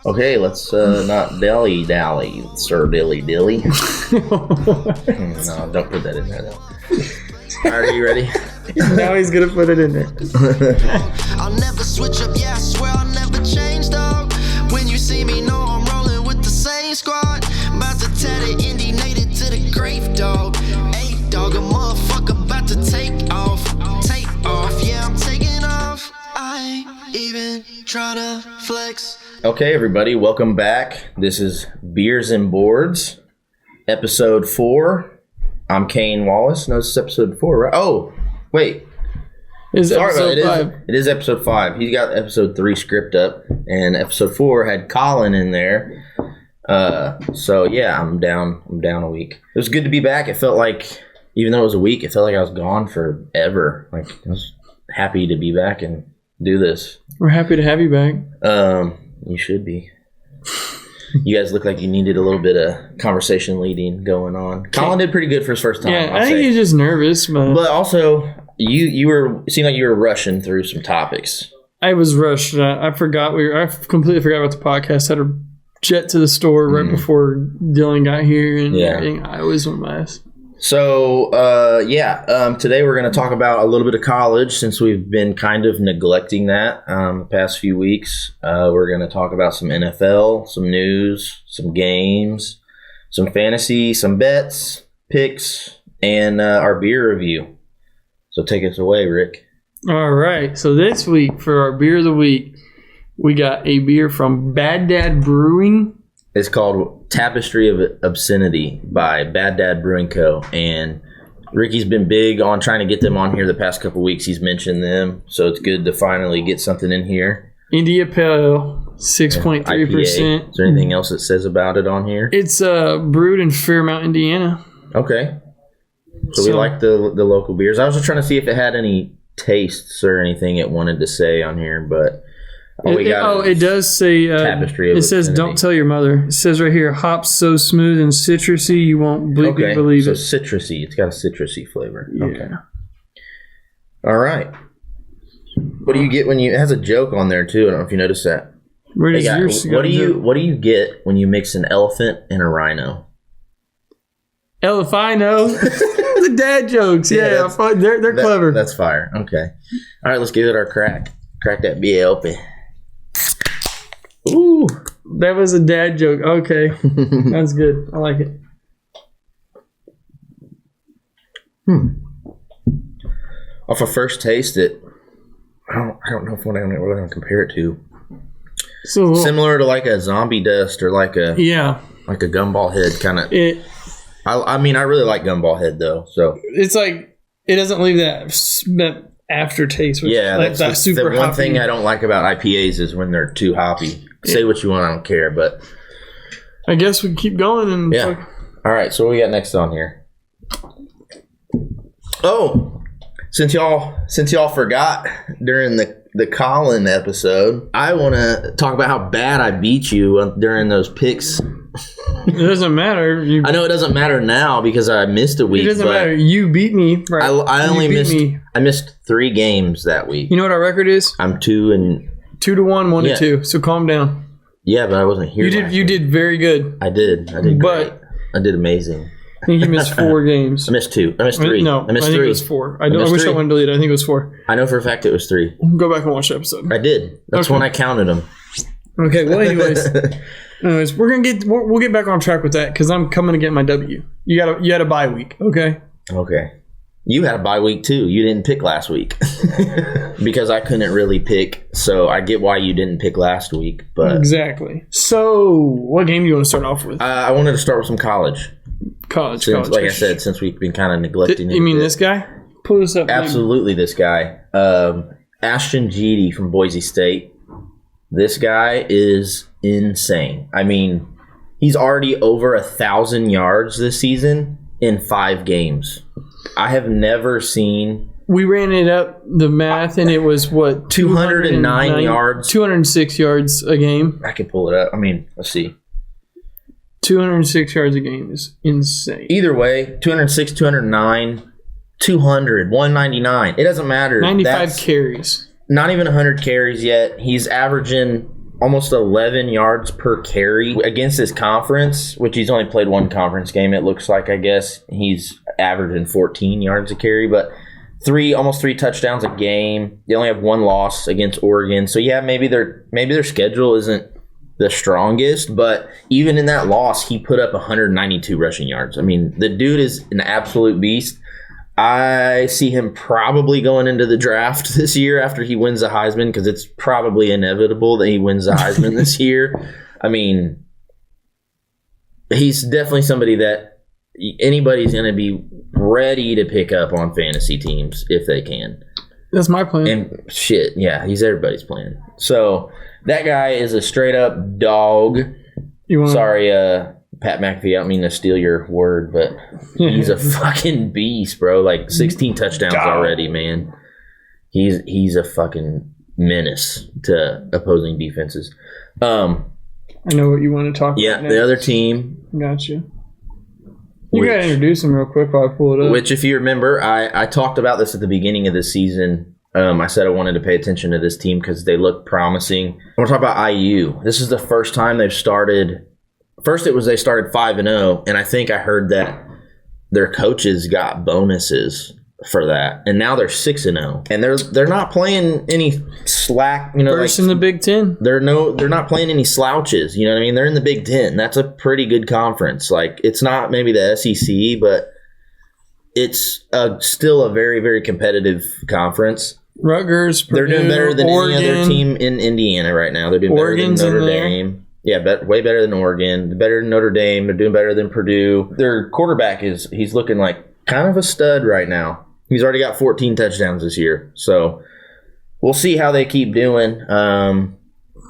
Okay, let's not dilly-dally, Sir Dilly-Dilly. No, don't put that in there, though. All right, are you ready? Now he's going to put it in there. I'll never switch up, yeah, I swear I'll never change, dog. When you see me, know I'm rolling with the same squad. About to tear the Indy native to the grave, dog. Hey, dog, a motherfucker about to take off. Take off, yeah, I'm taking off. I ain't even try to flex. Okay, everybody, welcome back. This is Beers and Boards, episode 4. I'm Cain Wallace. No, this is episode 4, right? Oh, wait. Sorry about it. It is episode 5. He's got episode 3 script up, and episode 4 had Colin in there. So yeah, I'm down a week. It was good to be back. It felt like, even though it was a week, it felt like I was gone forever. Like, I was happy to be back and do this. We're happy to have you back. You should be. You guys look like you needed a little bit of conversation leading going on. Colin did pretty good for his first time. Yeah, I think he's just nervous, but also you seemed like you were rushing through some topics. I was rushed. I completely forgot about the podcast. Had to jet to the store right before Dylan got here, and everything. I always went last. So today we're going to talk about a little bit of college since we've been kind of neglecting that the past few weeks. We're going to talk about some NFL, some news, some games, some fantasy, some bets, picks, and our beer review. So take us away, Rick. All right. So this week for our beer of the week, we got a beer from Bad Dad Brewing. It's called Tapestry of Obscenity by Bad Dad Brewing Co. And Ricky's been big on trying to get them on here the past couple weeks. He's mentioned them, so it's good to finally get something in here. India Pale, 6.3%. Is there anything else it says about it on here? It's brewed in Fairmount, Indiana. Okay. So we like the local beers. I was just trying to see if it had any tastes or anything it wanted to say on here, but... it does say Tapestry of it says Obscenity. Don't tell your mother. It says right here, hops so smooth and citrusy you won't believe it. So citrusy. It's got a citrusy flavor. Yeah. Okay. All right. What do you get when it has a joke on there too? I don't know if you noticed that. Where does yours what do you get when you mix an elephant and a rhino? Elefino. The dad jokes. Yeah, they're clever. That's fire. Okay. All right, let's give it our crack. Crack that beer open. Ooh, that was a dad joke. Okay, that's good. I like it. Off a first taste, I don't know what I'm going to compare it to. So similar to like a zombie dust or like a gumball head kind of. I mean, I really like gumball head though. So it's like it doesn't leave that aftertaste. That's super the one hoppy thing I don't like about IPAs is when they're too hoppy. Say what you want, I don't care, but I guess we can keep going and all right, so what we got next on here? Oh, since y'all forgot during the Colin episode, I want to talk about how bad I beat you during those picks. It doesn't matter. I know it doesn't matter now because I missed a week. It doesn't matter. You beat me. Right? I missed 3 games that week. You know what our record is? I'm 2-1, 1-2. So calm down. Yeah, but I wasn't here. You did very good. I did great. But I did amazing. I think you missed 4 games. I missed 2. I missed 3. No, I think it was 4. I wish I wouldn't delete it. I think it was 4. I know for a fact it was 3. Go back and watch the episode. I did. That's when I counted them. Okay. Well, anyways, we'll get back on track with that because I'm coming to get my W. You had a bye week. Okay. Okay. You had a bye week too. You didn't pick last week because I couldn't really pick. So I get why you didn't pick last week. But exactly. So what game do you want to start off with? I wanted to start with some college. College. Like I said, since we've been kind of neglecting it. You mean this guy? Pull this up. Absolutely, this guy. Ashton Jeedy from Boise State. This guy is insane. I mean, he's already over 1,000 yards this season in 5 games. I have never seen... We ran it up, the math, and it was, 209 yards? 206 yards a game. I can pull it up. I mean, let's see. 206 yards a game is insane. Either way, 206, 209, 200, 199. It doesn't matter. 95 carries. Not even 100 carries yet. He's averaging almost 11 yards per carry against his conference, which he's only played one conference game, it looks like, I guess. He's averaging 14 yards a carry, but almost 3 touchdowns a game. They only have 1 loss against Oregon. So, yeah, maybe their schedule isn't the strongest, but even in that loss, he put up 192 rushing yards. I mean, the dude is an absolute beast. I see him probably going into the draft this year after he wins the Heisman, because it's probably inevitable that he wins the Heisman this year. I mean, he's definitely somebody that anybody's going to be ready to pick up on fantasy teams if they can. That's my plan. And shit, yeah, he's everybody's plan. So that guy is a straight up dog. Sorry, Pat McAfee, I don't mean to steal your word, but he's a fucking beast, bro. Like 16 touchdowns already, man. He's a fucking menace to opposing defenses. I know what you want to talk about. Yeah, the other team. Gotcha. You got to introduce him real quick while I pull it up. Which, if you remember, I talked about this at the beginning of the season. I said I wanted to pay attention to this team because they look promising. I want to talk about IU. This is the first time they've started. First, they started 5-0, and I think I heard that their coaches got bonuses for that, and now they're 6-0, and they're not playing any slack. First in the Big Ten. They're not playing any slouches. You know what I mean? They're in the Big Ten. That's a pretty good conference. Like, it's not maybe the SEC, but it's still a very, very competitive conference. Rutgers, Purdue, they're doing better than Oregon. Any other team in Indiana right now. They're doing Oregon's better than Notre Dame. Yeah, way better than Oregon. Better than Notre Dame. They're doing better than Purdue. Their quarterback he's looking like kind of a stud right now. He's already got 14 touchdowns this year. So we'll see how they keep doing.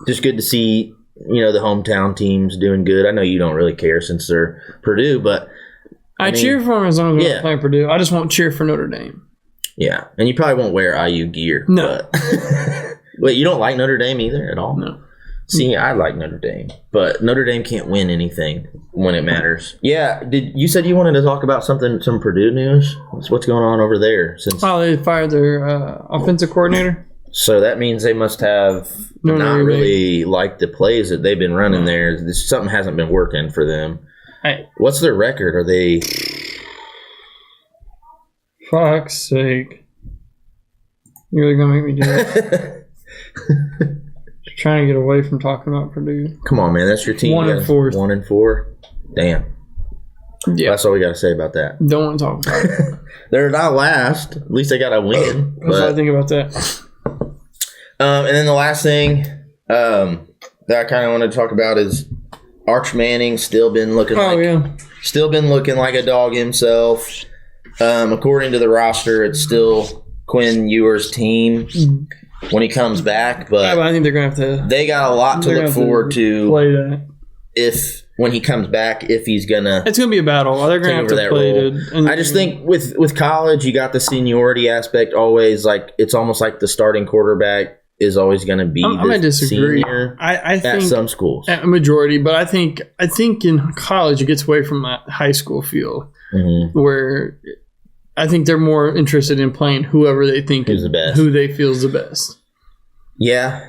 Just good to see, the hometown teams doing good. I know you don't really care since they're Purdue, but I cheer for them as long as they're playing Purdue. I just won't cheer for Notre Dame. Yeah, and you probably won't wear IU gear. No. But wait, you don't like Notre Dame either at all? No. See, I like Notre Dame, but Notre Dame can't win anything when it matters. Yeah, you said you wanted to talk about some Purdue news? What's going on over there? They fired their offensive coordinator. So that means they must have not really liked the plays that they've been running there. Something hasn't been working for them. Hey. What's their record? Are they... Fuck's sake. You're really going to make me do that? Trying to get away from talking about Purdue. Come on, man. That's your team. 1-4. 1-4. Damn. Yeah. That's all we got to say about that. Don't want to talk about it. They're not last. At least they got to win. That's what I think about that. And then the last thing that I kind of want to talk about is Arch Manning still been looking like a dog himself. According to the roster, it's still Quinn Ewer's team when he comes back, but I think they're going to have to. They got a lot to look forward to play that. When he comes back, if he's gonna. It's going to be a battle. They're going to have to play it. I just think with college, you got the seniority aspect always. Like, it's almost like the starting quarterback is always going to be I'm going to disagree. Senior I think at some schools. At a majority, but I think in college it gets away from that high school feel where I think they're more interested in playing whoever they think is the best, who they feel is the best. Yeah,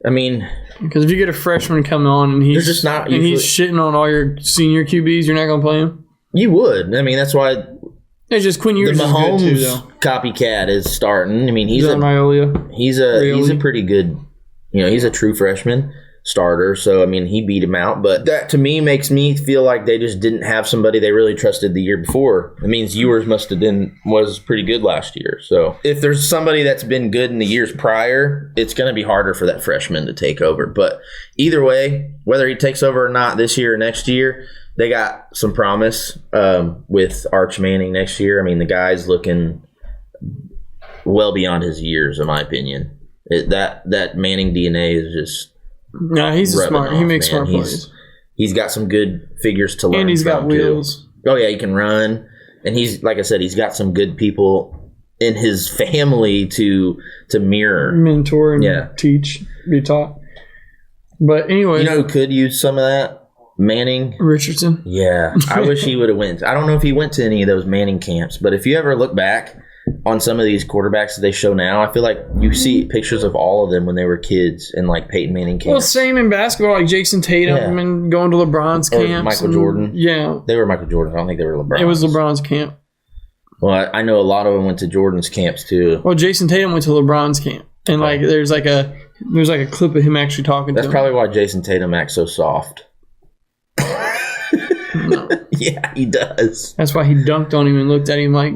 I mean, because if you get a freshman coming on and he's just not, and he's shitting on all your senior QBs, you're not going to play him. You would. I mean, that's why. It's just Quinn Ewers the Mahomes is good too, though. Copycat is starting. I mean, he's a pretty good. He's a true freshman starter. So I mean, he beat him out. But that to me makes me feel like they just didn't have somebody they really trusted the year before. It means Ewers was pretty good last year. So if there's somebody that's been good in the years prior, it's going to be harder for that freshman to take over. But either way, whether he takes over or not this year or next year, they got some promise with Arch Manning next year. I mean, the guy's looking well beyond his years, in my opinion. That Manning DNA is just he's smart. He makes smart plays. He's got some good figures to learn. And he's got wheels. Oh yeah, he can run, and he's like I said, he's got some good people in his family to mirror, mentor, and teach, be taught. But anyway, who could use some of that? Manning Richardson. Yeah, I wish he would have went. I don't know if he went to any of those Manning camps, but if you ever look back on some of these quarterbacks that they show now, I feel like you see pictures of all of them when they were kids and like Peyton Manning camp. Well, same in basketball, like Jason Tatum and going to LeBron's camp. Michael Jordan. Yeah. They were Michael Jordan. I don't think they were LeBron. It was LeBron's camp. Well, I know a lot of them went to Jordan's camps too. Well, Jason Tatum went to LeBron's camp. And like there's like a clip of him actually talking to him. That's probably why Jason Tatum acts so soft. No. Yeah, he does. That's why he dunked on him and looked at him like.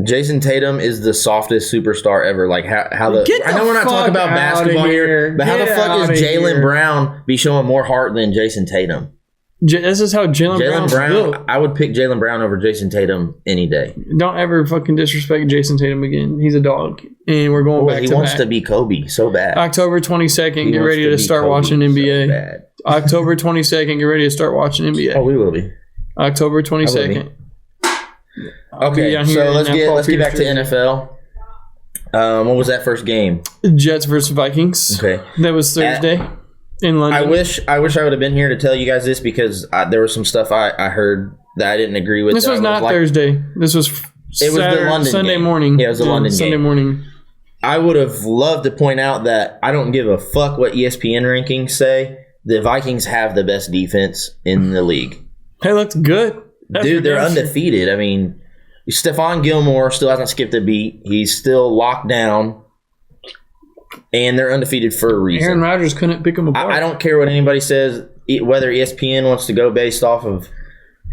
Jason Tatum is the softest superstar ever. Like how the I know we're not talking about basketball here, but how the fuck is Jaylen Brown be showing more heart than Jason Tatum? This is how Jaylen Brown. Built. I would pick Jaylen Brown over Jason Tatum any day. Don't ever fucking disrespect Jason Tatum again. He's a dog, and we're going back. He wants to be Kobe so bad. October 22nd. Get ready to start watching NBA. So October 22nd. Get ready to start watching NBA. Oh, we will be. October 22nd. Okay, so let's get back to NFL. What was that first game? Jets versus Vikings. Okay, that was Thursday in London. I wish I would have been here to tell you guys this because there was some stuff I heard that I didn't agree with. This was not Thursday. This was the London Sunday game. morning. Yeah, it was the London game. Sunday morning. I would have loved to point out that I don't give a fuck what ESPN rankings say. The Vikings have the best defense in the league. They looked good. Dude, they're undefeated. I mean, Stephon Gilmore still hasn't skipped a beat. He's still locked down. And they're undefeated for a reason. Aaron Rodgers couldn't pick them apart. I don't care what anybody says, whether ESPN wants to go based off of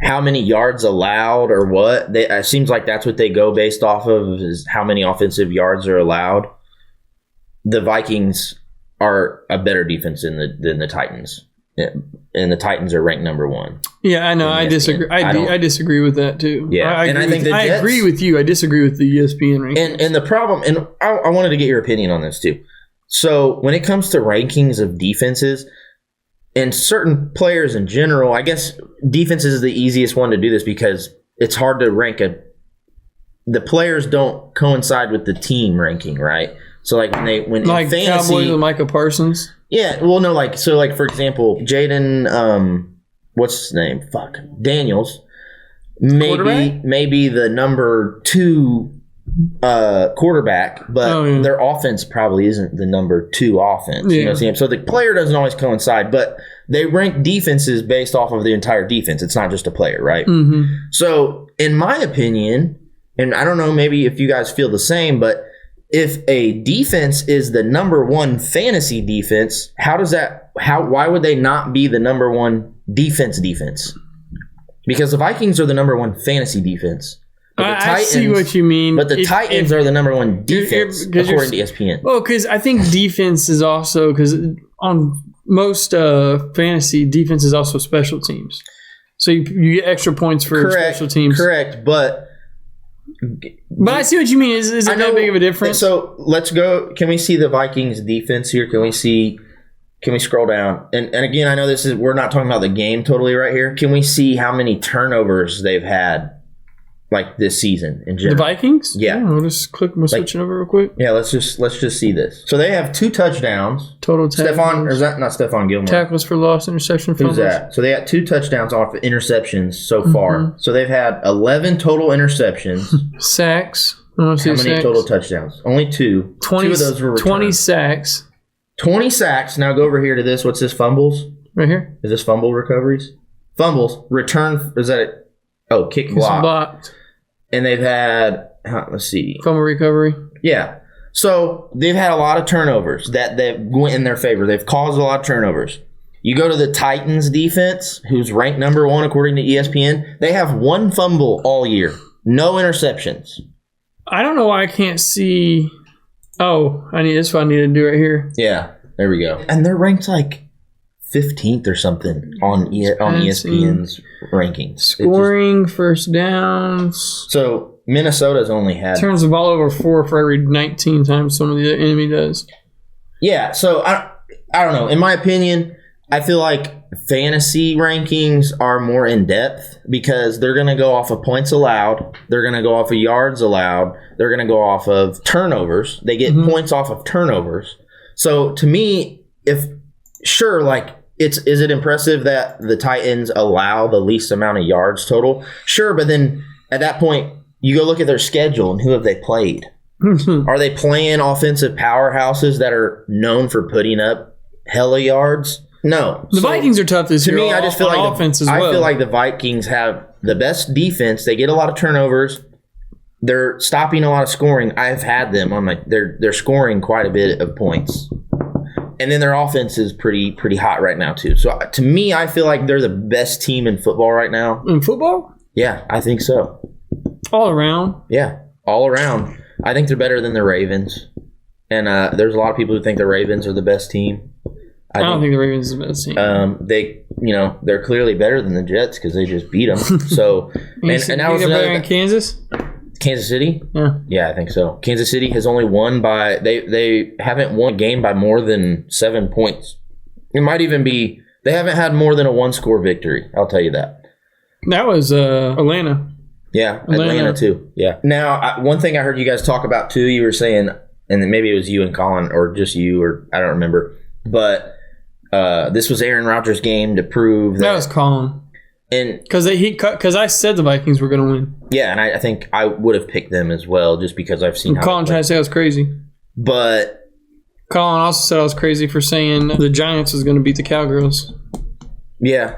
how many yards allowed or what. It seems like that's what they go based off of, is how many offensive yards are allowed. The Vikings are a better defense than the Titans. Yeah. And the Titans are ranked number 1. Yeah, I know. I disagree. I disagree with that too. Yeah, I agree with you. I disagree with the ESPN rankings. And the problem, and I wanted to get your opinion on this too. So when it comes to rankings of defenses and certain players in general, I guess defense is the easiest one to do this because it's hard to rank the players don't coincide with the team ranking, right? So like when like fantasy, Cowboys with Micah Parsons. Yeah, well, no, like for example, Jaden, what's his name? Daniels, maybe the number 2 quarterback, but their offense probably isn't the number 2 offense. You know what I'm saying? So the player doesn't always coincide, but they rank defenses based off of the entire defense. It's not just a player, right? Mm-hmm. So in my opinion, and I don't know, maybe if you guys feel the same, but if a defense is the number 1 fantasy defense, why would they not be the number 1 defense? Because the Vikings are the number 1 fantasy defense. I see what you mean. But the Titans are the number 1 defense, according to ESPN. Well, because I think defense is also, because on most fantasy, defense is also special teams. So you get extra points for special teams. Correct, but I see what you mean. Is it that big of a difference? So let's go. Can we see the Vikings defense here? Can we scroll down? And again, I know we're not talking about the game totally right here. Can we see how many turnovers they've had like this season in general? The Vikings? Yeah. We'll just switching over real quick. Yeah, let's just see this. So they have 2 touchdowns. Total tackles. Is that not Stephon Gilmore? Tackles for loss, interception for Who's that? So they got 2 touchdowns off of interceptions so far. So they've had 11 total interceptions. Sacks. How many total touchdowns? Only 2. 20, 2 of those were returned. 20 sacks. 20 sacks. Now go over here to this. What's this? Fumbles? Right here. Is this fumble recoveries? Fumbles. Return. Is that it? Oh, kick blocked. And they've had, let's see. Fumble recovery. Yeah. So they've had a lot of turnovers that went in their favor. They've caused a lot of turnovers. You go to the Titans defense, who's ranked number 1 according to ESPN. They have 1 fumble all year. No interceptions. I don't know why I can't see. Oh, that's what I need to do right here. Yeah. There we go. And they're ranked like 15th or something on ESPN's rankings. Scoring, first downs. So Minnesota's only had... Turns the ball over 4 for every 19 times some of the enemy does. Yeah, so I don't know. In my opinion, I feel like fantasy rankings are more in-depth because they're going to go off of points allowed. They're going to go off of yards allowed. They're going to go off of turnovers. They get points off of turnovers. So to me, is it impressive that the Titans allow the least amount of yards total? Sure, but then at that point, you go look at their schedule and who have they played? Are they playing offensive powerhouses that are known for putting up hella yards? No. The Vikings are tough this year. To me, I just feel like offense as well. I feel like the Vikings have the best defense. They get a lot of turnovers. They're stopping a lot of scoring. I've had them on they're scoring quite a bit of points. And then their offense is pretty hot right now too. So to me, I feel like they're the best team in football right now. In football? Yeah, I think so. All around? Yeah, all around. I think they're better than the Ravens. And there's a lot of people who think the Ravens are the best team. I don't think the Ravens are the best team. They're clearly better than the Jets because they just beat them. So, and that was better than Kansas? Kansas City? Yeah, I think so. Kansas City has only won by they haven't won a game by more than 7 points. It might even be they haven't had more than a 1-score victory. I'll tell you that. That was Atlanta. Yeah, Atlanta too. Yeah. Now, one thing I heard you guys talk about too, you were saying, and maybe it was you and Colin, or just you, or I don't remember, but this was Aaron Rodgers' game to prove that was Colin. And because I said the Vikings were going to win. Yeah, and I think I would have picked them as well, just because I've seen. Colin tried to say I was crazy, but Colin also said I was crazy for saying the Giants was going to beat the Cowgirls. Yeah,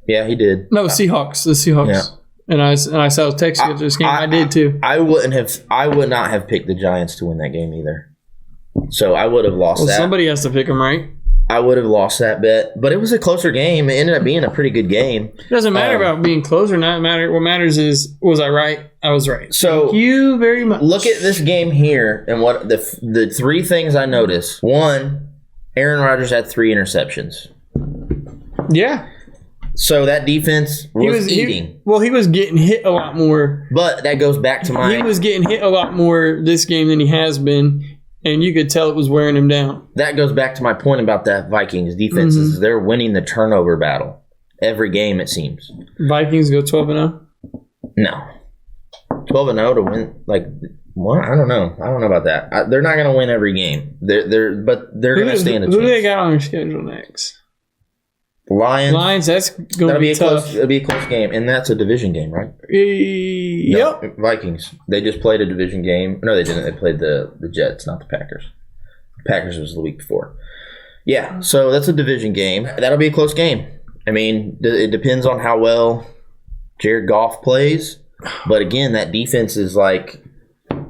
he did. No, the Seahawks. Yeah. And I said I was texting after this game. I did too. I would not have picked the Giants to win that game either. So I would have lost that. Somebody has to pick them, right? I would have lost that bet, but it was a closer game. It ended up being a pretty good game. It doesn't matter about being close or not. What matters is, was I right? I was right. So thank you very much. Look at this game here, and what the three things I noticed. One, Aaron Rodgers had 3 interceptions. Yeah. So that defense was eating. He was getting hit a lot more. But that goes back to He was getting hit a lot more this game than he has been. And you could tell it was wearing him down. That goes back to my point about that Vikings defense. Is they're winning the turnover battle every game, it seems. Vikings go 12-0? No. 12-0 to win, what? I don't know. I don't know about that. They're not going to win every game. They're going to stand a chance. Who do they got on their schedule next? Lions. That's going to be tough. It'll be a close game, and that's a division game, right? Yep. No, Vikings. They just played a division game. No, they didn't. They played the Jets, not the Packers. The Packers was the week before. Yeah, so that's a division game. That'll be a close game. I mean, it depends on how well Jared Goff plays. But again, that defense is like...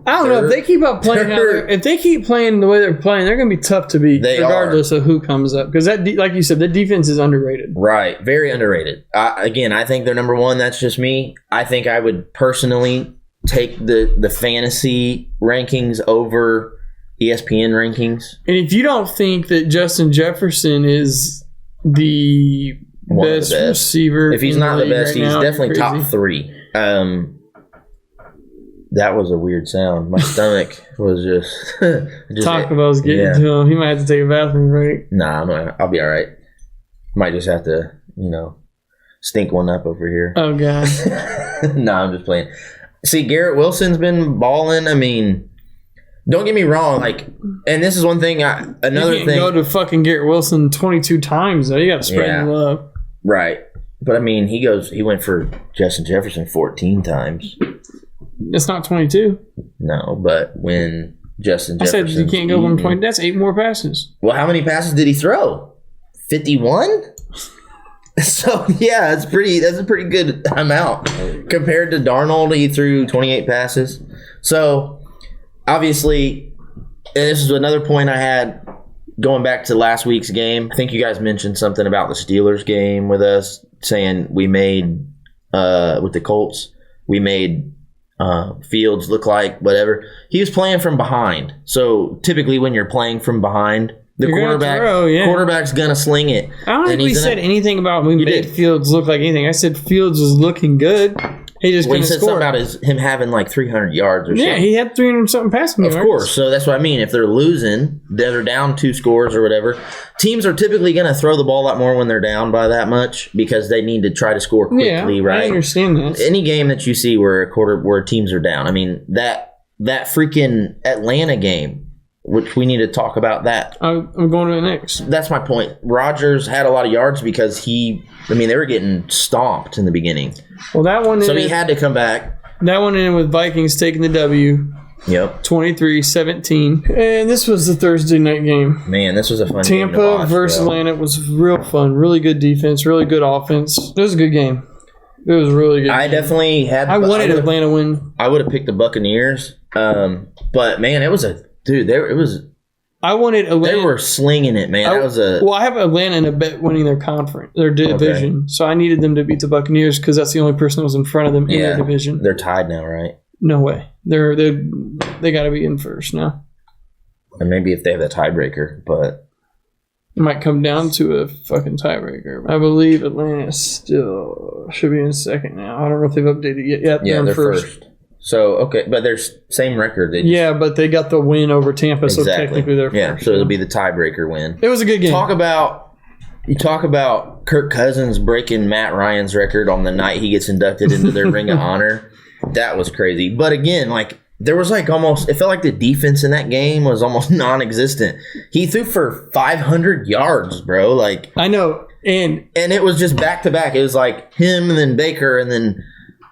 I don't know. If they keep up playing, if they keep playing the way they're playing, they're going to be tough to beat, regardless of who comes up. Because that, like you said, the defense is underrated. Right, very underrated. Again, I think they're number one. That's just me. I think I would personally take the fantasy rankings over ESPN rankings. And if you don't think that Justin Jefferson is the best receiver, if he's not the best, he's definitely top 3. That was a weird sound. My stomach was just Taco Bell's getting to him. He might have to take a bathroom break. Nah, I'll be all right. Might just have to, stink one up over here. Oh, God. Nah, I'm just playing. See, Garrett Wilson's been balling. I mean, don't get me wrong. And this is one thing. Another thing. Go to fucking Garrett Wilson 22 times, though. You got to spread the love. Right. But, I mean, he went for Justin Jefferson 14 times. It's not 22. No, but when Justin Jefferson... I said you can't go from 20. That's 8 more passes. Well, how many passes did he throw? 51? So, yeah, that's a pretty good amount. Compared to Darnold, he threw 28 passes. So, obviously, and this is another point I had going back to last week's game. I think you guys mentioned something about the Steelers game with us, saying we made, with the Colts, we made... Fields look like whatever. He was playing from behind. So typically when you're playing from behind, quarterback's gonna sling it. I don't think we said anything about we made Fields look like anything. I said Fields was looking good. He just couldn't score. Something about him having 300 yards or something. Yeah, he had 300 something passing yards. Of course. So that's what I mean. If they're losing, they're down 2 scores or whatever. Teams are typically going to throw the ball a lot more when they're down by that much because they need to try to score quickly, right? I understand that. Any game that you see where teams are down, I mean, that freaking Atlanta game, which we need to talk about that. I'm going to the next. That's my point. Rodgers had a lot of yards because they were getting stomped in the beginning. Well, that one. So he had to come back. That one in with Vikings taking the W. Yep. 23-17. And this was the Thursday night game. Man, this was a fun game to Tampa watch, versus Atlanta was real fun. Really good defense. Really good offense. It was a good game. It was a really good game. Definitely had... I wanted Atlanta win. I would have picked the Buccaneers. But, man, it was a... Dude, it was... I wanted Atlanta. They were slinging it, man. I have Atlanta in a bet winning their conference, their division. Okay. So I needed them to beat the Buccaneers because that's the only person that was in front of them in their division. They're tied now, right? No way. They got to be in first now. And maybe if they have a tiebreaker, but it might come down to a fucking tiebreaker. I believe Atlanta still should be in second now. I don't know if they've updated yet. Yeah, they're first. So, okay, but they're same record. But they got the win over Tampa, so technically they're first. Yeah, so it'll be the tiebreaker win. It was a good game. You talk about Kirk Cousins breaking Matt Ryan's record on the night he gets inducted into their Ring of Honor. That was crazy. But again, there was almost, it felt like the defense in that game was almost non-existent. He threw for 500 yards, bro. I know. And it was just back to back. It was him and then Baker, and then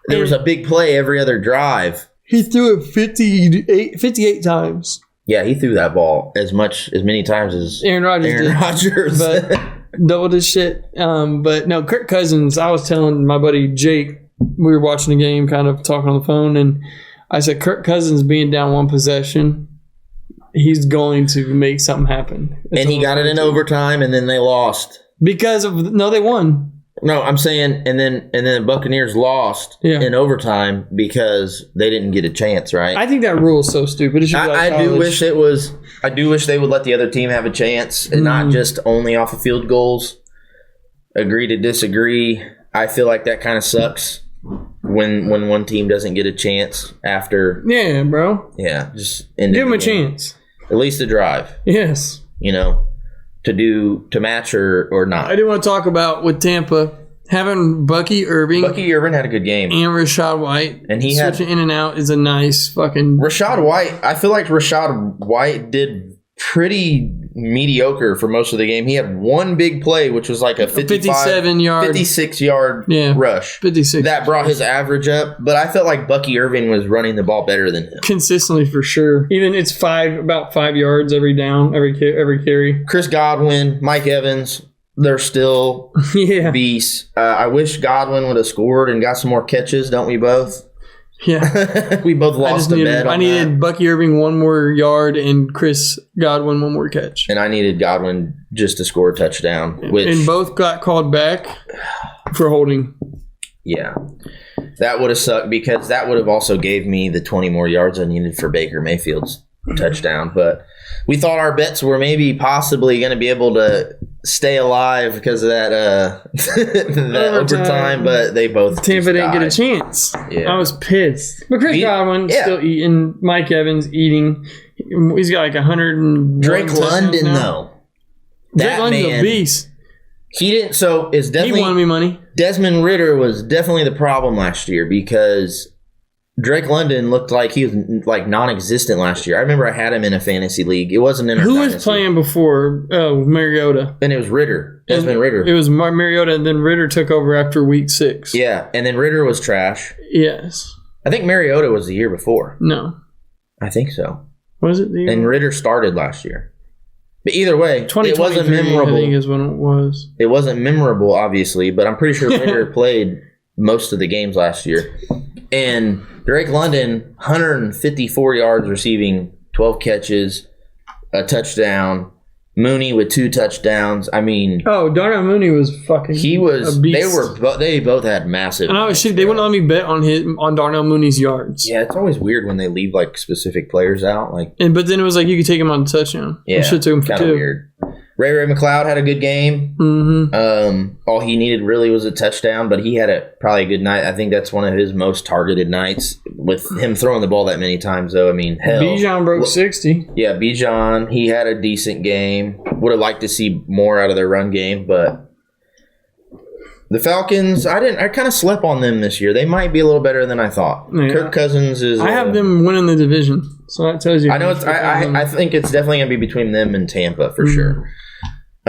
there was a big play every other drive. He threw it 58 times. Yeah, he threw that ball as many times as Aaron Rodgers. But doubled his shit. But no, Kirk Cousins, I was telling my buddy Jake, we were watching the game, kind of talking on the phone, and I said, Kirk Cousins being down one possession, he's going to make something happen. And he got it in overtime, and then they lost. They won. No, I'm saying, and then the Buccaneers lost in overtime because they didn't get a chance, right? I think that rule is so stupid. It should be I do wish they would let the other team have a chance and not just only off of field goals. Agree to disagree. I feel like that kind of sucks when one team doesn't get a chance after. Yeah, bro. Yeah, just give them a chance. At least a drive. Yes. To match or not. I do want to talk about with Tampa having Bucky Irving. Bucky Irving had a good game. And Rachaad White. And he switching in and out is a nice fucking... Rachaad White, I feel like Rachaad White did pretty mediocre for most of the game. He had one big play, which was a 56-yard rush. 56. That brought his average up. But I felt like Bucky Irving was running the ball better than him. Consistently, for sure. Even it's about 5 yards every down, every carry. Chris Godwin, Mike Evans, they're still beasts. I wish Godwin would have scored and got some more catches, don't we both? Yeah. We both lost the bet. I needed Bucky Irving 1 more yard and Chris Godwin 1 more catch. And I needed Godwin just to score a touchdown. And both got called back for holding. Yeah. That would have sucked because that would have also gave me the 20 more yards I needed for Baker Mayfield's touchdown. But we thought our bets were maybe possibly going to be able to stay alive because of that overtime, but they both Tampa didn't get a chance. Yeah. I was pissed. But Chris Godwin still eating. Mike Evans eating. He's got 100 and Drake London though. Drake London's a beast. He didn't. So it's definitely he won me money. Desmond Ridder was definitely the problem last year because Drake London looked like he was non-existent last year. I remember I had him in a fantasy league. It wasn't in our Who was playing before? Oh, Mariota. And it was Ridder. Desmond Ridder. It was Mariota, and then Ridder took over after week 6. Yeah, and then Ridder was trash. Yes. I think Mariota was the year before. No. I think so. Was it the year? And Ridder started last year. But either way, it wasn't memorable. I think is when it was. It wasn't memorable, obviously, but I'm pretty sure Ridder played most of the games last year. And Drake London, 154 yards receiving, 12 catches, a touchdown. Mooney with 2 touchdowns. I mean, Darnell Mooney was fucking. He was. A beast. They both had massive. And they wouldn't let me bet on Darnell Mooney's yards. Yeah, it's always weird when they leave specific players out. But then it was you could take him on the touchdown. Yeah, should take him for 2. Weird. Ray McLeod had a good game. Mm-hmm. All he needed really was a touchdown, but he had probably a good night. I think that's one of his most targeted nights with him throwing the ball that many times, though. I mean, hell. Bijan broke 60. Yeah, Bijan, he had a decent game. Would have liked to see more out of their run game, but the Falcons, I kind of slept on them this year. They might be a little better than I thought. Yeah. Kirk Cousins is. I have them winning the division, so that tells you. I know. I think it's definitely going to be between them and Tampa for sure.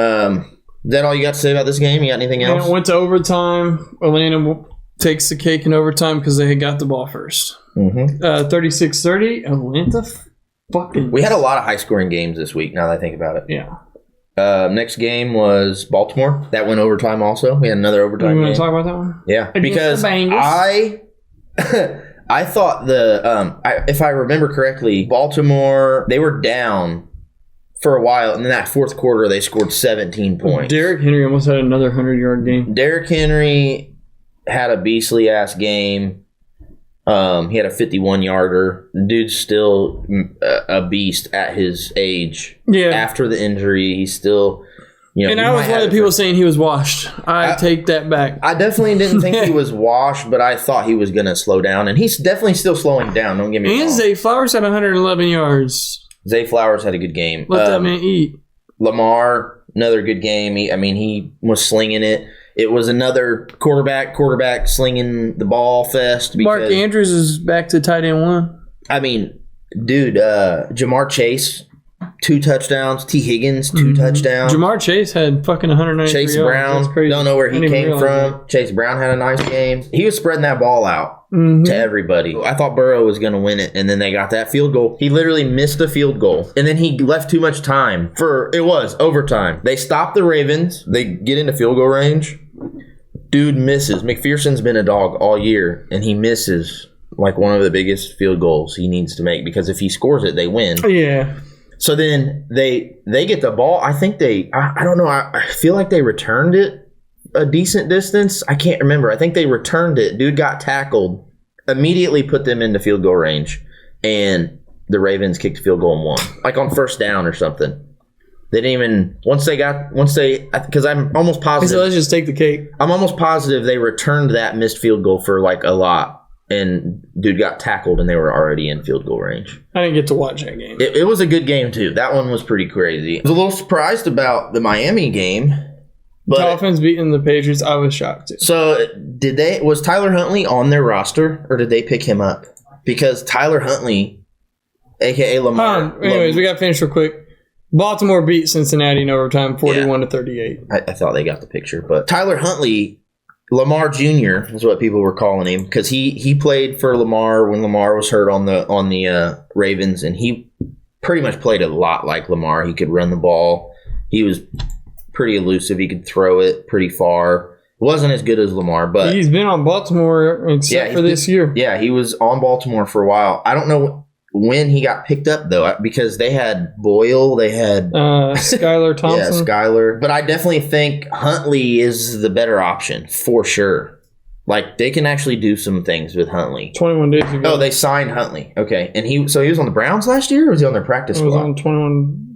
Is that all you got to say about this game? You got anything else? It went to overtime. Atlanta takes the cake in overtime because they had got the ball first. 36-30, Atlanta fucking... We had a lot of high-scoring games this week, now that I think about it. Yeah. Next game was Baltimore. That went overtime also. We had another overtime game. You want to talk about that one? Yeah. Because I thought if I remember correctly, Baltimore, they were down for a while, and in that fourth quarter, they scored 17 points. Derrick Henry almost had another 100-yard game. Derrick Henry had a beastly-ass game. He had a 51-yarder. The dude's still a beast at his age. Yeah. After the injury, he's still... and I was one of the people saying he was washed. I take that back. I definitely didn't think he was washed, but I thought he was going to slow down. And he's definitely still slowing down. Don't get me wrong. And Zay Flowers had 111 yards. Zay Flowers had a good game. Let that man eat. Lamar, another good game. He was slinging it. It was another quarterback slinging the ball fest. Mark Andrews is back to tight end 1. I mean, dude, Jamar Chase, 2 touchdowns. T. Higgins, 2 touchdowns. Jamar Chase had fucking 193 Chase Brown, don't know where he came from. Chase Brown had a nice game. He was spreading that ball out to everybody. I thought Burrow was going to win it, and then they got that field goal. He literally missed the field goal, and then he left too much time it was overtime. They stopped the Ravens. They get into field goal range. Dude misses. McPherson's been a dog all year, and he misses like one of the biggest field goals he needs to make, because if he scores it, they win. Yeah. So then they get the ball. I think I don't know. I feel like they returned it a decent distance. I can't remember. I think they returned it. Dude got tackled. Immediately put them into field goal range. And the Ravens kicked a field goal and won. Like on first down or something. They didn't even, because I'm almost positive. So let's just take the cake. I'm almost positive they returned that missed field goal for like a lot. And dude got tackled, and they were already in field goal range. I didn't get to watch that game. It was a good game, too. That one was pretty crazy. I was a little surprised about the Miami game. But Dolphins beating the Patriots, I was shocked, too. So, was Tyler Huntley on their roster, or did they pick him up? Because Tyler Huntley, a.k.a. Lamar... Anyways, we got to finish real quick. Baltimore beat Cincinnati in overtime, 41-38. I thought they got the picture. But Tyler Huntley... Lamar Jr. is what people were calling him, because he played for Lamar when Lamar was hurt on the Ravens, and he pretty much played a lot like Lamar. He could run the ball. He was pretty elusive. He could throw it pretty far. Wasn't as good as Lamar, but he's been on Baltimore except for this year. Yeah, he was on Baltimore for a while. I don't know when he got picked up, though, because they had Boyle, they had Skylar Thompson. Yeah, Skylar. But I definitely think Huntley is the better option, for sure. Like, they can actually do some things with Huntley. 21 days ago. Oh, they signed Huntley. Okay. And he was on the Browns last year, or was he on their practice squad? He was on 21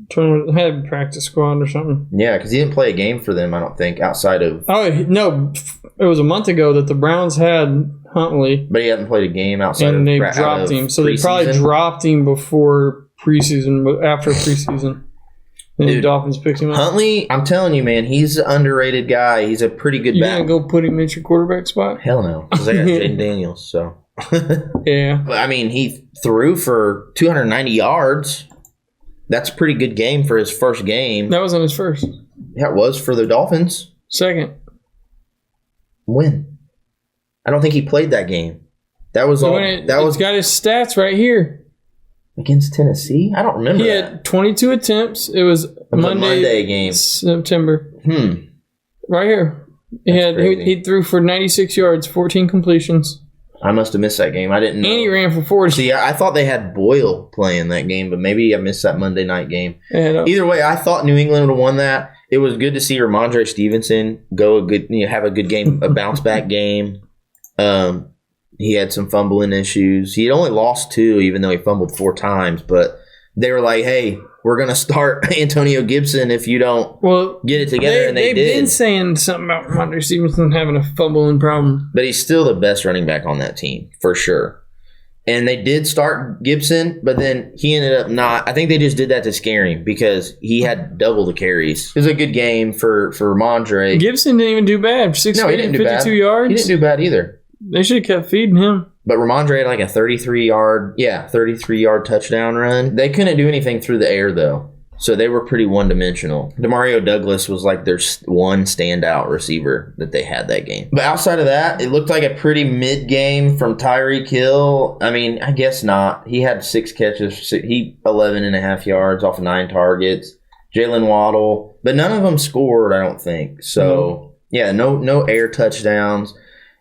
had practice squad or something. Yeah, because he didn't play a game for them, I don't think, outside of... Oh, no. It was a month ago that the Browns had Huntley. But he hadn't played a game outside and they dropped him. So they probably dropped him before preseason, after preseason. And the Dolphins picked him up. Huntley, I'm telling you, man, he's an underrated guy. He's a pretty good back. You gonna go put him in your quarterback spot? Hell no. Because I got Jaden Daniels, so... Yeah. But, I mean, he threw for 290 yards. That's a pretty good game for his first game. That wasn't his first. Yeah, it was for the Dolphins. Second. When? I don't think he played that game. That was all. He's got his stats right here. Against Tennessee? I don't remember. He had 22 attempts. It was a Monday game. September. Right here. He threw for 96 yards, 14 completions. I must have missed that game. I didn't know. And he ran for 40. See, I thought they had Boyle playing that game, but maybe I missed that Monday night game. Either way, I thought New England would have won that. It was good to see Ramondre Stevenson have a good game, a bounce back game. He had some fumbling issues. He had only lost 2, even though he fumbled 4 times. But they were like, "Hey, we're gonna start Antonio Gibson if you don't get it together." And they did. They've been saying something about Ramondre Stevenson having a fumbling problem, but he's still the best running back on that team for sure. And they did start Gibson, but then he ended up not. I think they just did that to scare him because he had double the carries. It was a good game for Ramondre. Gibson didn't even do bad. 52 yards. He didn't do bad either. They should have kept feeding him. But Ramondre had like a 33-yard touchdown run. They couldn't do anything through the air, though. So they were pretty one-dimensional. Demario Douglas was like their one standout receiver that they had that game. But outside of that, it looked like a pretty mid-game from Tyreek Hill. I mean, I guess not. He had 6 catches. 11.5 yards off 9 targets. Jalen Waddle. But none of them scored, I don't think. So, yeah, no air touchdowns.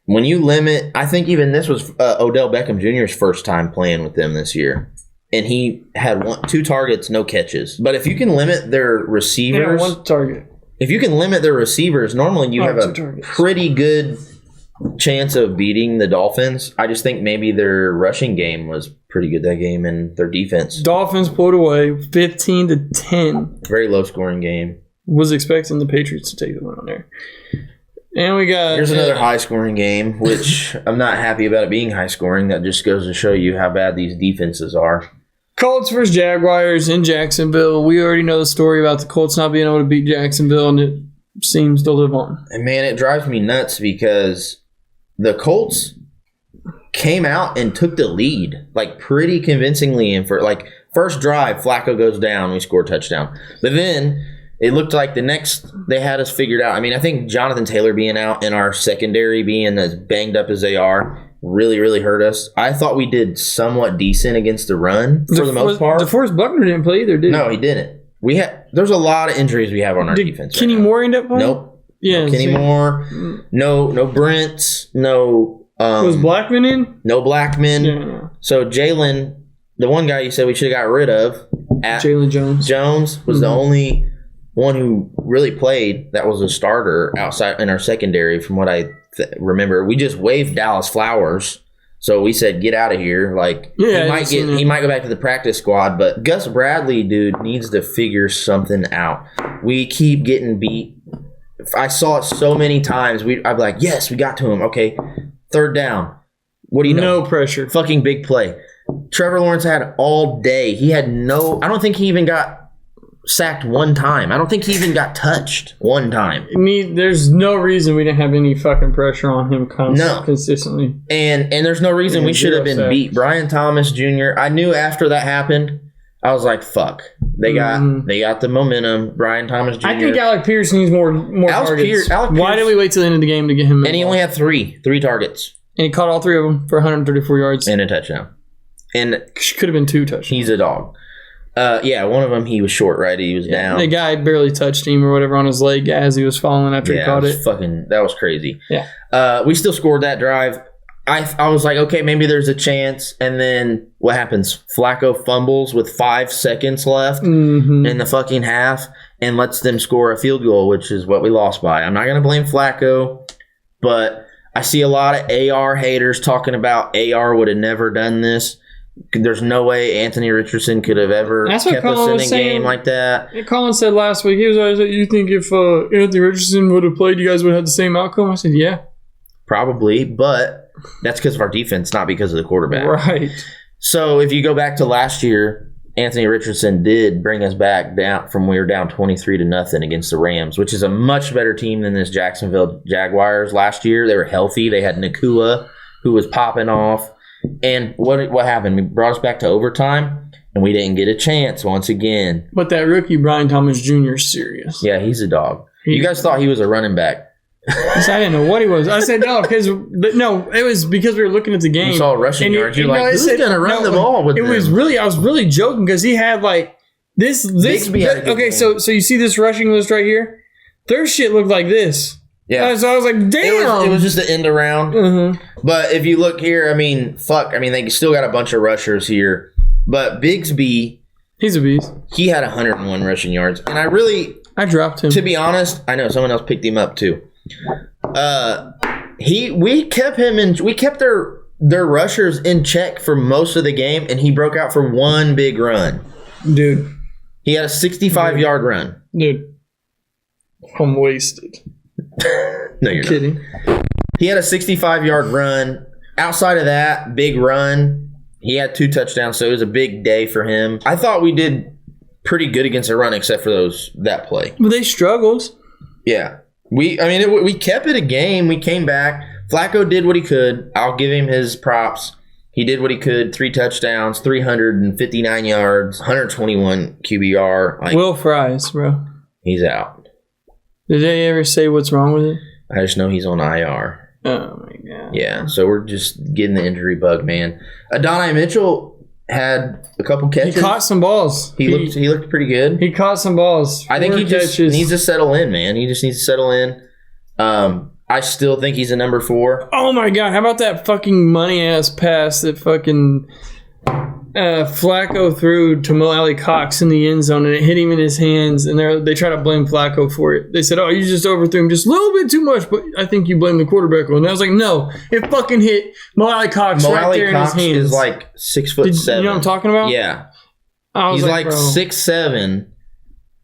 When you limit, I think even this was Odell Beckham Jr.'s first time playing with them this year. And he had 2 targets, no catches. But if you can limit their receivers... Yeah, 1 target. If you can limit their receivers, normally you have a pretty good chance of beating the Dolphins. I just think maybe their rushing game was pretty good that game and their defense. Dolphins pulled away 15-10. Very low-scoring game. Was expecting the Patriots to take the win on there. And we got... Here's another high-scoring game, which I'm not happy about it being high-scoring. That just goes to show you how bad these defenses are. Colts versus Jaguars in Jacksonville. We already know the story about the Colts not being able to beat Jacksonville, and it seems to live on. And, man, it drives me nuts because the Colts came out and took the lead, like, pretty convincingly. And for, like, first drive, Flacco goes down, we score a touchdown. But then it looked like the next they had us figured out. I mean, I think Jonathan Taylor being out and our secondary being as banged up as they are really, really hurt us. I thought we did somewhat decent against the run for the most part. DeForest Buckner didn't play either, did he? No, he didn't. There's a lot of injuries we have on our defense. Kenny Moore end up playing? Nope. Yeah. No Kenny Moore. No Brents. No. Was Blackman in? No Blackman. Yeah. So Jalen, the one guy you said we should have got rid of, Jalen Jones. Jones was the only one who really played that was a starter outside in our secondary from what I remember. We just waved Dallas Flowers, so we said get out of here. Like he might go back to the practice squad, but Gus Bradley, dude, needs to figure something out. We keep getting beat. I saw it so many times. I'd be like, yes, we got to him. Okay, 3rd down. What do you know? No pressure. Fucking big play. Trevor Lawrence had all day. He had I don't think he even got sacked one time. I don't think he even got touched one time. There's no reason we didn't have any fucking pressure on him consistently. And there's no reason we should have been beat. Brian Thomas Jr., I knew after that happened, I was like, fuck. They got the momentum. Brian Thomas Jr. I think Alec Pierce needs more targets. Why did we wait till the end of the game to get him? And he only had three targets. And he caught all 3 of them for 134 yards. And a touchdown. And could have been 2 touchdowns. He's a dog. One of them he was short, right? He was down. The guy barely touched him or whatever on his leg as he was falling after he caught it. That was crazy. Yeah. We still scored that drive. I was like, okay, maybe there's a chance. And then what happens? Flacco fumbles with 5 seconds left in the fucking half and lets them score a field goal, which is what we lost by. I'm not going to blame Flacco, but I see a lot of AR haters talking about AR would have never done this. There's no way Anthony Richardson could have ever kept us in a game like that. Colin said last week, he was always like, you think if Anthony Richardson would have played, you guys would have had the same outcome? I said, yeah. Probably, but that's because of our defense, not because of the quarterback. Right. So if you go back to last year, Anthony Richardson did bring us back down from we were down 23-0 against the Rams, which is a much better team than this Jacksonville Jaguars last year. They were healthy. They had Nakua, who was popping off. And what happened? We brought us back to overtime, and we didn't get a chance once again. But that rookie, Brian Thomas Jr., is serious. Yeah, he's a dog. You guys thought he was a running back. I didn't know what he was. I said no, it was because we were looking at the game. You saw rushing yards. You're like, who's going to run the ball with him? I was really joking because he had like this. Okay, so you see this rushing list right here? Their shit looked like this. Yeah. So I was like, damn. It was just an end around. But if you look here, I mean, they still got a bunch of rushers here. But Bigsby, he's a beast. He had 101 rushing yards. And I dropped him. To be honest, I know someone else picked him up too. We kept their rushers in check for most of the game, and he broke out for one big run. Dude. He had a 65-yard run. Dude. I'm wasted. No, you're kidding. Not. He had a 65-yard run. Outside of that big run, he had 2 touchdowns, so it was a big day for him. I thought we did pretty good against the run, except for that play. But they struggled. Yeah, we kept it a game. We came back. Flacco did what he could. I'll give him his props. He did what he could. 3 touchdowns, 359 yards, 121 QBR. Like, Will Fries, bro. He's out. Did they ever say what's wrong with it? I just know he's on IR. Oh, my God. Yeah, so we're just getting the injury bug, man. Adonai Mitchell had a couple catches. He caught some balls. He looked pretty good. He caught some balls. I think he just needs to settle in, man. He just needs to settle in. I still think he's a number 4. Oh, my God. How about that fucking money-ass pass that fucking Flacco threw to Mo Alley Cox in the end zone, and it hit him in his hands, and they try to blame Flacco for it. They said, oh, you just overthrew him just a little bit too much, but I think you blame the quarterback. And I was like, no, it fucking hit Mo Alley Cox right there in his hands. Is like 6'7". You know what I'm talking about? Yeah. He's like 6'7".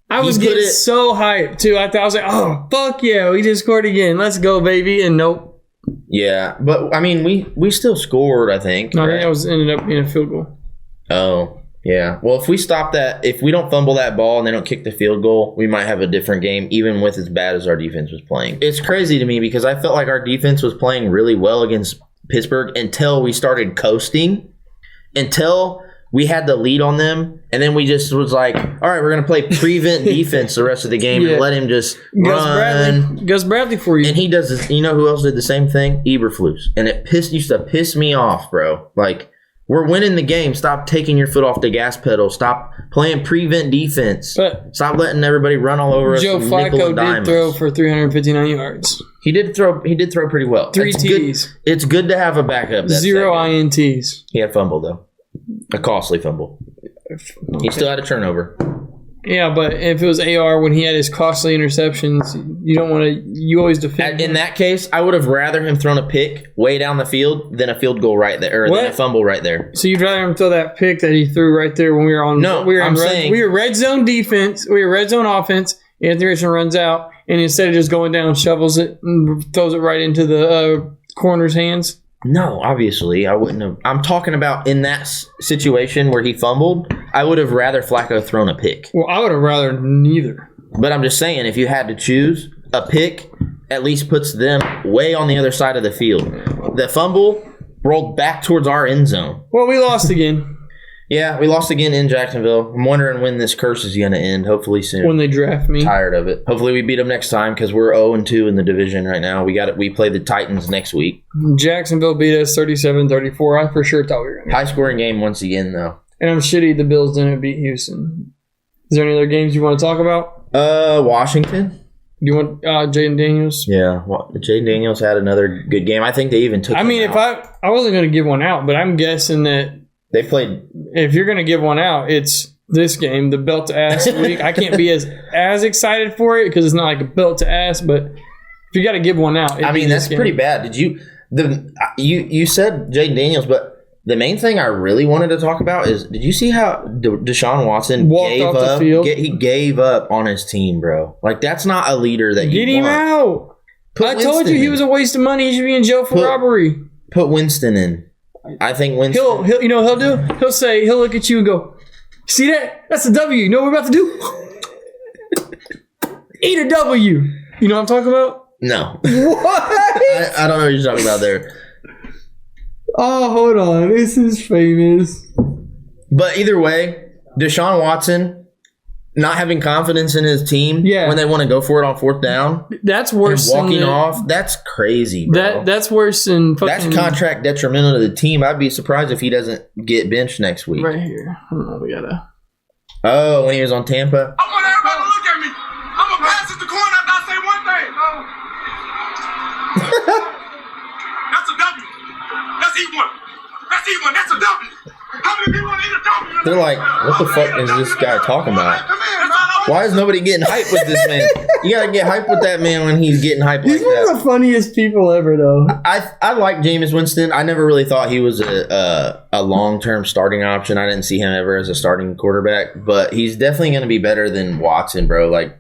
I was getting so hyped, too. I was like, oh, fuck yeah, we just scored again. Let's go, baby. And nope. Yeah, but, I mean, we still scored, I think. No, right? I think ended up being a field goal. Oh, yeah. Well, if we stop that, if we don't fumble that ball and they don't kick the field goal, we might have a different game, even with as bad as our defense was playing. It's crazy to me because I felt like our defense was playing really well against Pittsburgh until we started coasting, until we had the lead on them, and then we just was like, all right, we're going to play prevent defense the rest of the game and let him just run. Gus Bradley for you. And he does this. You know who else did the same thing? Eberflus. And it used to piss me off, bro. Like, we're winning the game. Stop taking your foot off the gas pedal. Stop playing prevent defense. Stop letting everybody run all over us. Joe Flacco did throw for 359 yards. He did throw pretty well. 3 TDs. It's good to have a backup. 0 INTs. He had fumble, though. A costly fumble. He still had a turnover. Yeah, but if it was AR when he had his costly interceptions, you always defend. In that case, I would have rather him thrown a pick way down the field than a field goal right there, or than a fumble right there. So you'd rather him throw that pick that he threw right there when we were on? No, we were red zone defense. We were red zone offense. Anthony Richardson runs out, and instead of just going down, shovels it and throws it right into the corner's hands. No, obviously, I wouldn't have. I'm talking about in that situation where he fumbled, I would have rather Flacco thrown a pick. Well, I would have rather neither. But I'm just saying, if you had to choose, a pick at least puts them way on the other side of the field. The fumble rolled back towards our end zone. Well, we lost again. Yeah, we lost again in Jacksonville. I'm wondering when this curse is going to end. Hopefully soon. When they draft me. Tired of it. Hopefully we beat them next time because we're 0-2 in the division right now. We play the Titans next week. Jacksonville beat us 37-34. I for sure thought we were going to. High-scoring game once again, though. And I'm shitty the Bills didn't beat Houston. Is there any other games you want to talk about? Washington. Do you want Jaden Daniels? Yeah, Jaden Daniels had another good game. I think they even took him out. I wasn't going to give one out, but I'm guessing that they played. If you're going to give one out, it's this game, the belt to ass week. I can't be as excited for it because it's not like a belt to ass. But if you got to give one out, I mean that's pretty bad. Did you said Jaden Daniels, but the main thing I really wanted to talk about is did you see how Deshaun Watson walked off the field? He gave up on his team, bro. Like that's not a leader that you get him out. I told you he was a waste of money. He should be in jail for robbery. Put Winston in. I think Winston. He'll you know what he'll do? He'll look at you and go, see that? That's a W. You know what we're about to do? Eat a W. You know what I'm talking about? No. What? I don't know what you're talking about there. Oh, hold on. This is famous. But either way, Deshaun Watson not having confidence in his team when they want to go for it on fourth down. That's worse than walking off. That's crazy, bro. That's worse than fucking... That's contract detrimental to the team. I'd be surprised if he doesn't get benched next week. Right here. Hold on, we gotta... Oh, when he was on Tampa? I want everybody to look at me. I'm going to pass it to corner after I say one thing. That's a W. That's E1. That's E1. That's a W. How many people want to eat a W? They're like, what the fuck is this guy talking about? Why is nobody getting hyped with this man? You got to get hyped with that man when he's getting hyped like that. He's one of the funniest people ever, though. I like Jameis Winston. I never really thought he was a long-term starting option. I didn't see him ever as a starting quarterback. But he's definitely going to be better than Watson, bro. Like,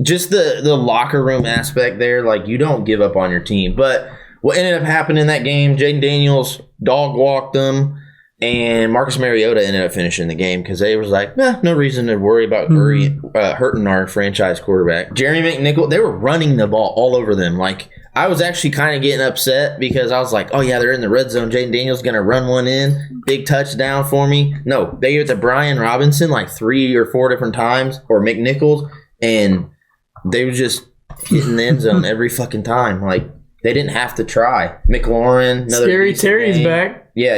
just the locker room aspect there, like, you don't give up on your team. But what ended up happening in that game, Jaden Daniels dog-walked them. And Marcus Mariota ended up finishing the game because they was like, no reason to worry about hurting our franchise quarterback. Jeremy McNichol, they were running the ball all over them. Like, I was actually kind of getting upset because I was like, oh, yeah, they're in the red zone. Jaden Daniels going to run one in. Big touchdown for me. No, they gave it to Brian Robinson like 3 or 4 different times, or McNichols, and they were just hitting the end zone every fucking time. Like, they didn't have to try. McLaurin. Scary Terry's back. Yeah,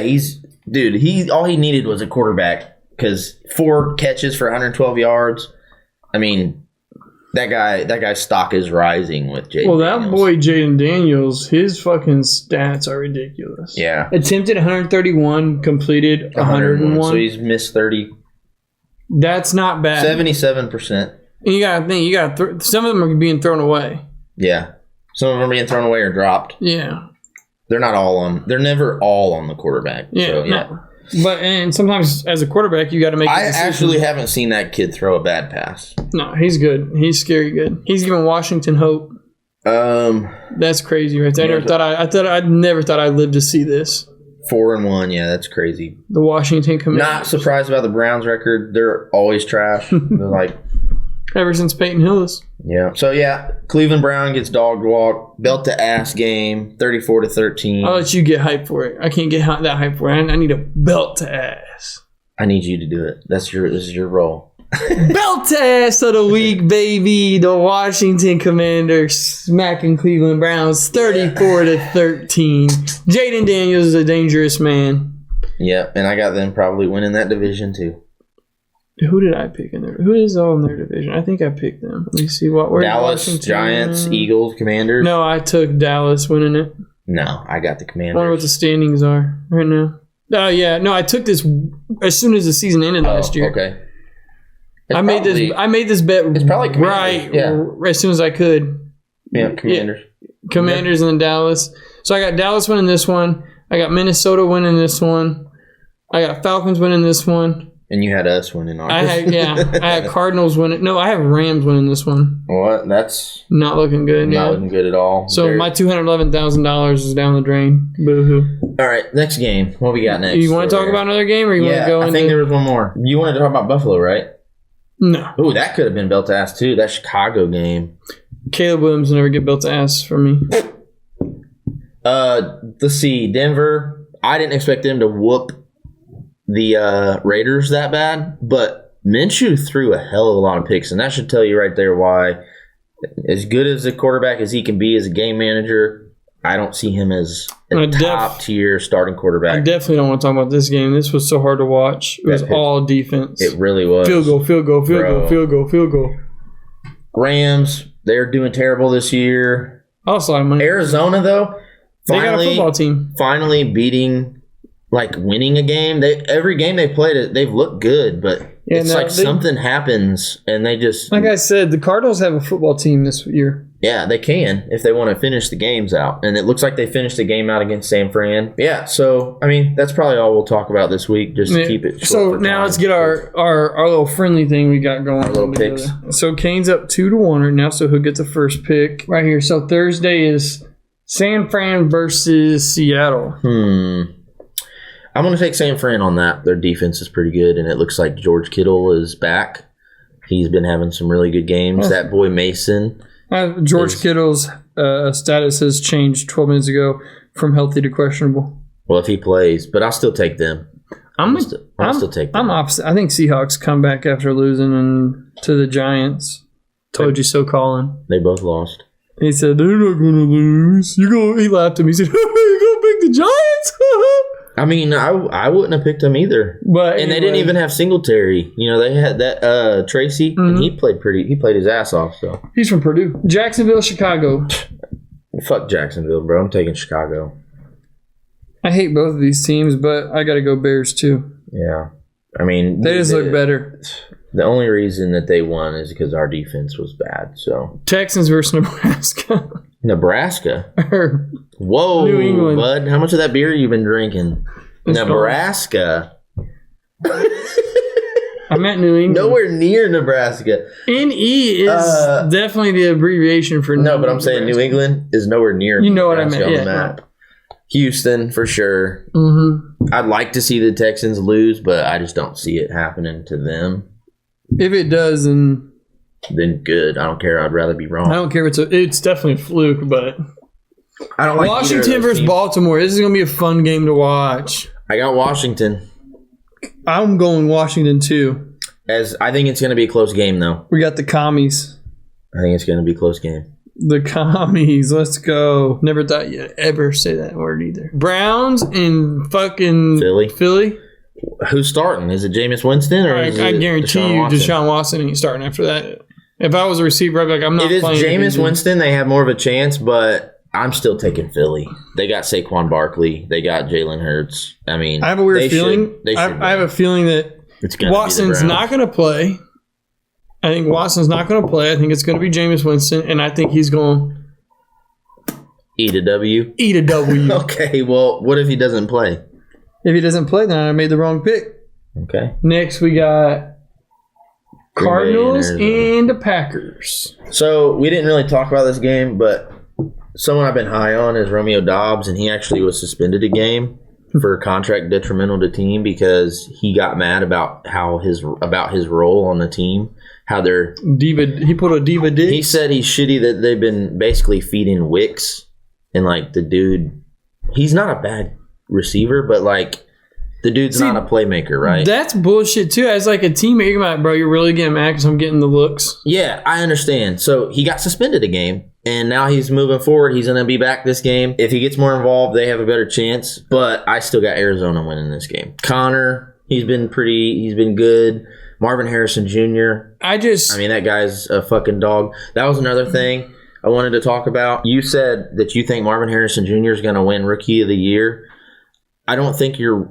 all he needed was a quarterback because 4 catches for 112 yards. I mean, that guy's stock is rising with Jaden Daniels. That boy Jaden Daniels, his fucking stats are ridiculous. Yeah. Attempted 131, completed 101. So he's missed 30. That's not bad. 77%. And you gotta think, some of them are being thrown away. Yeah. Some of them are being thrown away or dropped. Yeah. They're never all on the quarterback. Yeah. So, yeah. No. And sometimes as a quarterback, you got to make. I actually haven't seen that kid throw a bad pass. No, he's good. He's scary good. He's giving Washington hope. That's crazy, right there. I never thought I'd live to see this. 4-1, yeah, that's crazy. The Washington Commanders. Not surprised about the Browns record. They're always trash. They're like ever since Peyton Hillis. Yeah. So yeah, Cleveland Brown gets dog walk, belt to ass game, 34-13. I'll let you get hyped for it. I can't get that hyped for it. I need a belt to ass. I need you to do it. This is your role. Belt to ass of the week, baby. The Washington Commanders smacking Cleveland Browns 34-13. Jaden Daniels is a dangerous man. Yep, and I got them probably winning that division too. Who did I pick in there? Who is all in their division? I think I picked them. Let me see where's Dallas, Washington? Giants, Eagles, Commanders. No, I took Dallas winning it. No, I got the Commanders. I wonder what the standings are right now. Oh yeah, no, I took this as soon as the season ended last year. Okay. I made this bet. It's probably right as soon as I could. Yeah, Commanders. Yeah, Commanders and then Dallas. So I got Dallas winning this one. I got Minnesota winning this one. I got Falcons winning this one. And you had us winning ours. I had Cardinals winning. No, I have Rams winning this one. What? That's not looking good. Not looking good at all. So my $211,000 is down the drain. Boo-hoo. All right, next game. What we got next? You want to talk about another game, or you want to go? I think there was one more. You wanted to talk about Buffalo, right? No. Ooh, that could have been built to ass too. That Chicago game. Caleb Williams will never get built to ass for me. Let's see. Denver. I didn't expect them to whoop the Raiders that bad, but Minshew threw a hell of a lot of picks, and that should tell you right there why, as good as a quarterback as he can be as a game manager, I don't see him as a top-tier starting quarterback. I definitely don't want to talk about this game. This was so hard to watch. It was all defense. It really was. Field goal. Rams, they're doing terrible this year. Also, Arizona, though, they got a football team. Finally beating... Like winning a game, every game they played, they've looked good, but something happens and they just. Like I said, the Cardinals have a football team this year. Yeah, they can if they want to finish the games out, and it looks like they finished the game out against San Fran. Yeah, so I mean that's probably all we'll talk about this week, just to keep it short. So now let's get our little friendly thing we got going. Our little picks. So Kane's up 2-1 right now, so he'll get the first pick right here. So Thursday is San Fran versus Seattle. I'm going to take San Fran on that. Their defense is pretty good, and it looks like George Kittle is back. He's been having some really good games. That boy Mason. George Kittle's status has changed 12 minutes ago from healthy to questionable. Well, if he plays, but I'll still take them. I'll still take them. I'm opposite. I think Seahawks come back after losing to the Giants. Told you so, Colin. They both lost. He said, they're not going to lose. He laughed at me. He said, you're going to pick the Giants? I mean, I wouldn't have picked him either. But they didn't even have Singletary. You know, they had that Tracy, and he played his ass off. So he's from Purdue. Jacksonville, Chicago. Fuck Jacksonville, bro. I'm taking Chicago. I hate both of these teams, but I got to go Bears too. Yeah, I mean they just look better. The only reason that they won is because our defense was bad. So Texans versus Nebraska. Nebraska. Whoa, New England. Bud. How much of that beer you been drinking? It's Nebraska. I'm at New England. Nowhere near Nebraska. NE is definitely the abbreviation for No, but I'm saying New England is nowhere near You know Nebraska what I meant. on the map. Houston, for sure. Mm-hmm. I'd like to see the Texans lose, but I just don't see it happening to them. If it does, then good. I don't care. I'd rather be wrong. I don't care if it's definitely a fluke, but I don't like Washington versus Baltimore. This is going to be a fun game to watch. I got Washington. I'm going Washington too. As I think it's going to be a close game, though. We got the commies. I think it's going to be a close game. The commies. Let's go. Never thought you'd ever say that word either. Browns and fucking Philly. Who's starting? Is it Jameis Winston or is I guarantee you Deshaun Watson ain't starting after that. If I was a receiver, I'd be like, I'm not playing. If it's Jameis Winston, they have more of a chance, but I'm still taking Philly. They got Saquon Barkley. They got Jalen Hurts. I mean, I have a weird feeling. I have a feeling that Watson's not going to play. I think Watson's not going to play. I think it's going to be Jameis Winston, and I think he's going to eat a W. Eat a W. Okay, well, what if he doesn't play? If he doesn't play, then I made the wrong pick. Okay. Next, we got Cardinals and the Packers. So, we didn't really talk about this game, but someone I've been high on is Romeo Doubs, and he actually was suspended a game for a contract detrimental to team because he got mad about his role on the team. How they're he put a diva dick. He said he's shitty that they've been basically feeding Wicks, and like the dude, he's not a bad receiver, but like the dude's not a playmaker, right? That's bullshit too. As like a teammate, you're like, bro, you're really getting mad because I'm getting the looks. Yeah, I understand. So he got suspended a game, and now he's moving forward. He's going to be back this game. If he gets more involved, they have a better chance. But I still got Arizona winning this game. Connor, he's been good. Marvin Harrison Jr. I mean, that guy's a fucking dog. That was another thing I wanted to talk about. You said that you think Marvin Harrison Jr. is going to win Rookie of the Year. I don't think you're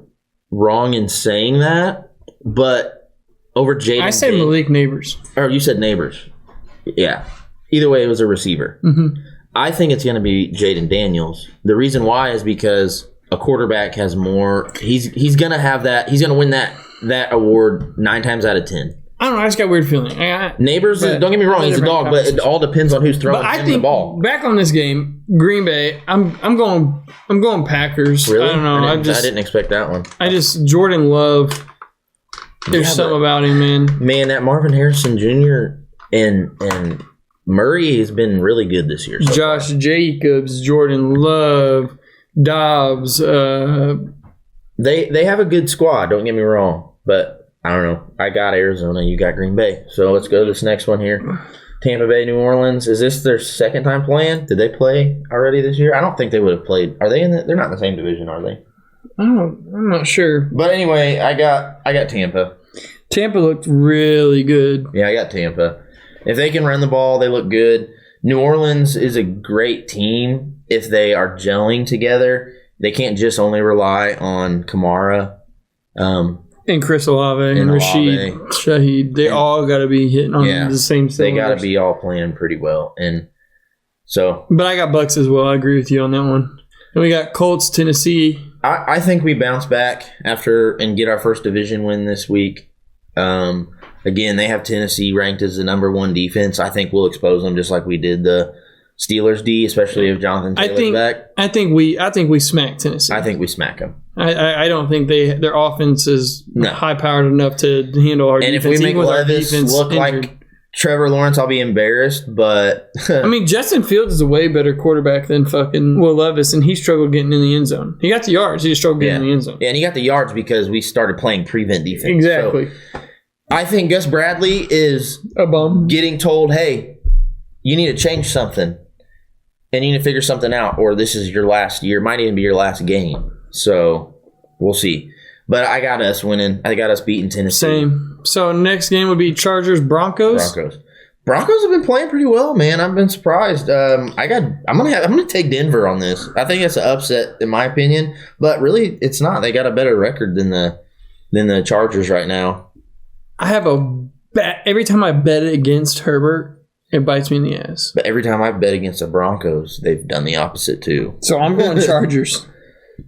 wrong in saying that, but over Jaden. I said Malik Neighbors. Or you said Neighbors. Yeah. Either way, it was a receiver. Mm-hmm. I think it's going to be Jaden Daniels. The reason why is because a quarterback has more. He's going to have that. He's going to win that award 9 times out of 10. I don't know. I just got a weird feeling. Neighbors, don't get me wrong, he's a dog, but it all depends on who's throwing him the ball. Back on this game, Green Bay. I'm going Packers. Really? I don't know. I didn't expect that one. Jordan Love. There's something about him, man. Man, that Marvin Harrison Jr. and Murray has been really good this year. So Josh Jacobs, Jordan Love, Dobbs. They have a good squad. Don't get me wrong, but. I don't know. I got Arizona. You got Green Bay. So let's go to this next one here. Tampa Bay, New Orleans. Is this their second time playing? Did they play already this year? I don't think they would have played. Are they they're not in the same division, are they? I'm not sure. But anyway, I got Tampa. Tampa looked really good. Yeah, I got Tampa. If they can run the ball, they look good. New Orleans is a great team if they are gelling together. They can't just only rely on Kamara. And Chris Olave and Rashid Shaheed. They all got to be hitting on the same thing. They got to be all playing pretty well. And so. But I got Bucks as well. I agree with you on that one. And we got Colts, Tennessee. I think we bounce back and get our first division win this week. Again, they have Tennessee ranked as the number 1 defense. I think we'll expose them just like we did the Steelers D, especially if Jonathan Taylor's back. I think we smack Tennessee. I think we smack them. I don't think their offense is high powered enough to handle our defense. And if we make Levis look like Trevor Lawrence, I'll be embarrassed. But I mean, Justin Fields is a way better quarterback than fucking Will Levis, and he struggled getting in the end zone. He got the yards, he just struggled getting in the end zone. Yeah, and he got the yards because we started playing prevent defense. Exactly. So I think Gus Bradley is a bum getting told, "Hey, you need to change something, and you need to figure something out, or this is your last year. Might even be your last game." So we'll see. But I got us winning. I got us beating Tennessee. Same. So next game would be Chargers Broncos. Broncos have been playing pretty well, man. I've been surprised. I'm gonna take Denver on this. I think it's an upset in my opinion, but really it's not. They got a better record than the Chargers right now. I have a bet every time I bet against Herbert, it bites me in the ass. But every time I bet against the Broncos, they've done the opposite too. So I'm going Chargers.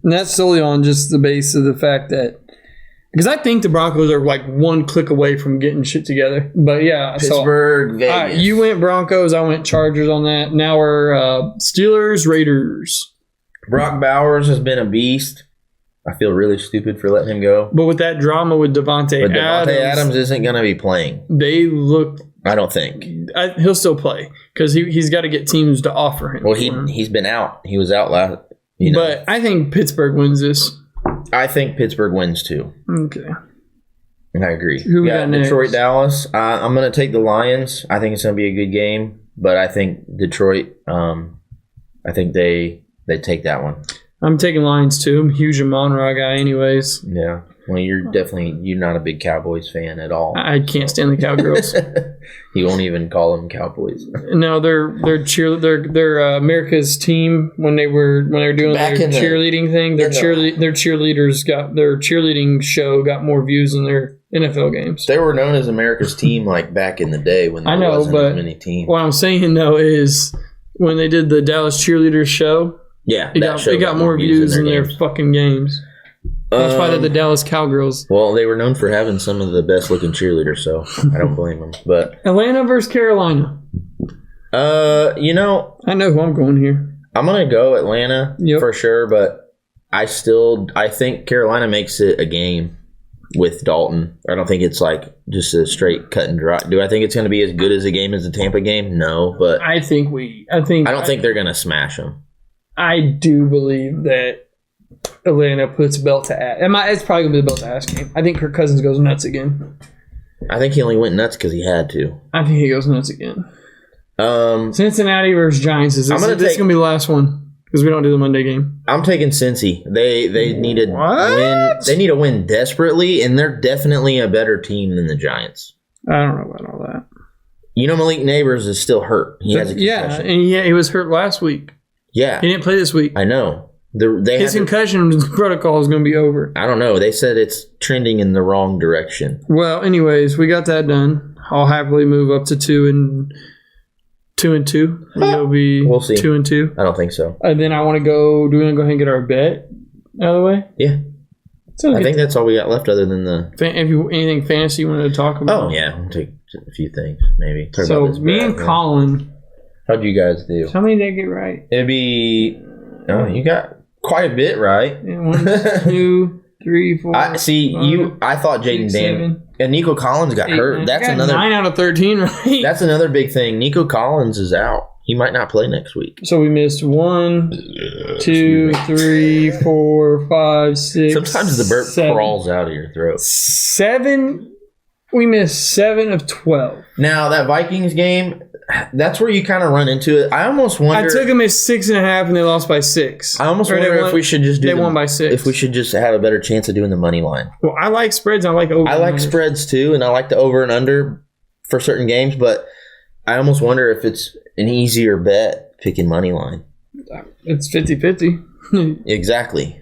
And that's solely on just the base of the fact that because I think the Broncos are like one click away from getting shit together. But yeah, Pittsburgh, Vegas. You went Broncos, I went Chargers on that. Now we're Steelers, Raiders. Brock Bowers has been a beast. I feel really stupid for letting him go. But with that drama with Devontae Adams isn't going to be playing. They look I don't think. He'll still play because he's got to get teams to offer him. Well, he's been out. He was out last. But I think Pittsburgh wins this. I think Pittsburgh wins too. Okay. I agree. Who we got next? Detroit, Dallas. I'm going to take the Lions. I think it's going to be a good game, but I think Detroit. I think they take that one. I'm taking Lions too. I'm a huge Amon-Ra guy, anyways. Yeah. Well, you're not a big Cowboys fan at all. I can't stand the Cowgirls. You won't even call them Cowboys. No, they're America's team when they were doing their cheerleading thing. Their cheerleaders got their cheerleading show got more views than their NFL games. They were known as America's team like back in the day when there wasn't as many teams. What I'm saying though is when they did the Dallas cheerleaders show, it got more views than their fucking games. That's why they're the Dallas Cowgirls. Well, they were known for having some of the best looking cheerleaders, so I don't blame them. But Atlanta versus Carolina. I know who I'm going here. I'm gonna go Atlanta for sure, but I think Carolina makes it a game with Dalton. I don't think it's like just a straight cut and dry. Do I think it's gonna be as good as a game as the Tampa game? No, but I don't think they're gonna smash them. I do believe that Atlanta puts belt to ass. It's probably going to be the belt to ass game. I think Kirk Cousins goes nuts again. I think he only went nuts because he had to. I think he goes nuts again. Cincinnati versus Giants. This is going to be the last one because we don't do the Monday game. I'm taking Cincy. They need a win. They need a win desperately, and they're definitely a better team than the Giants. I don't know about all that. Malik Neighbors is still hurt. He has a concussion. He was hurt last week. Yeah. He didn't play this week. I know. His concussion protocol is going to be over. I don't know. They said it's trending in the wrong direction. Well, anyways, we got that done. I'll happily move up to 2 and 2. It'll be we'll see. 2 and 2. I don't think so. And then I want to go. Do we want to go ahead and get our bet out of the way? Yeah. I think that's all we got left, other than the. Anything fantasy you wanted to talk about? Oh yeah, we'll take a few things maybe. So me and Colin. How'd you guys do? How many did I get right? It'd be. Oh, you got quite a bit right. 1, 2, 3, 4. I thought Jaden Daniels and Nico Collins got hurt. That's another 9 out of 13, right? That's another big thing. Nico Collins is out. He might not play next week. So we missed 1, 2, 3, 4, 5, 6. Sometimes the burp 7. crawls out of your throat. 7. We missed 7 of 12. Now that Vikings game. That's where you kind of run into it. I almost wonder. I took them at 6.5 and they lost by 6. I almost wonder if we should just do. They won by 6. If we should just have a better chance of doing the money line. Well, I like spreads. I like over. I like spreads too, and I like the over and under for certain games. But I almost wonder if it's an easier bet picking money line. It's 50-50. Exactly.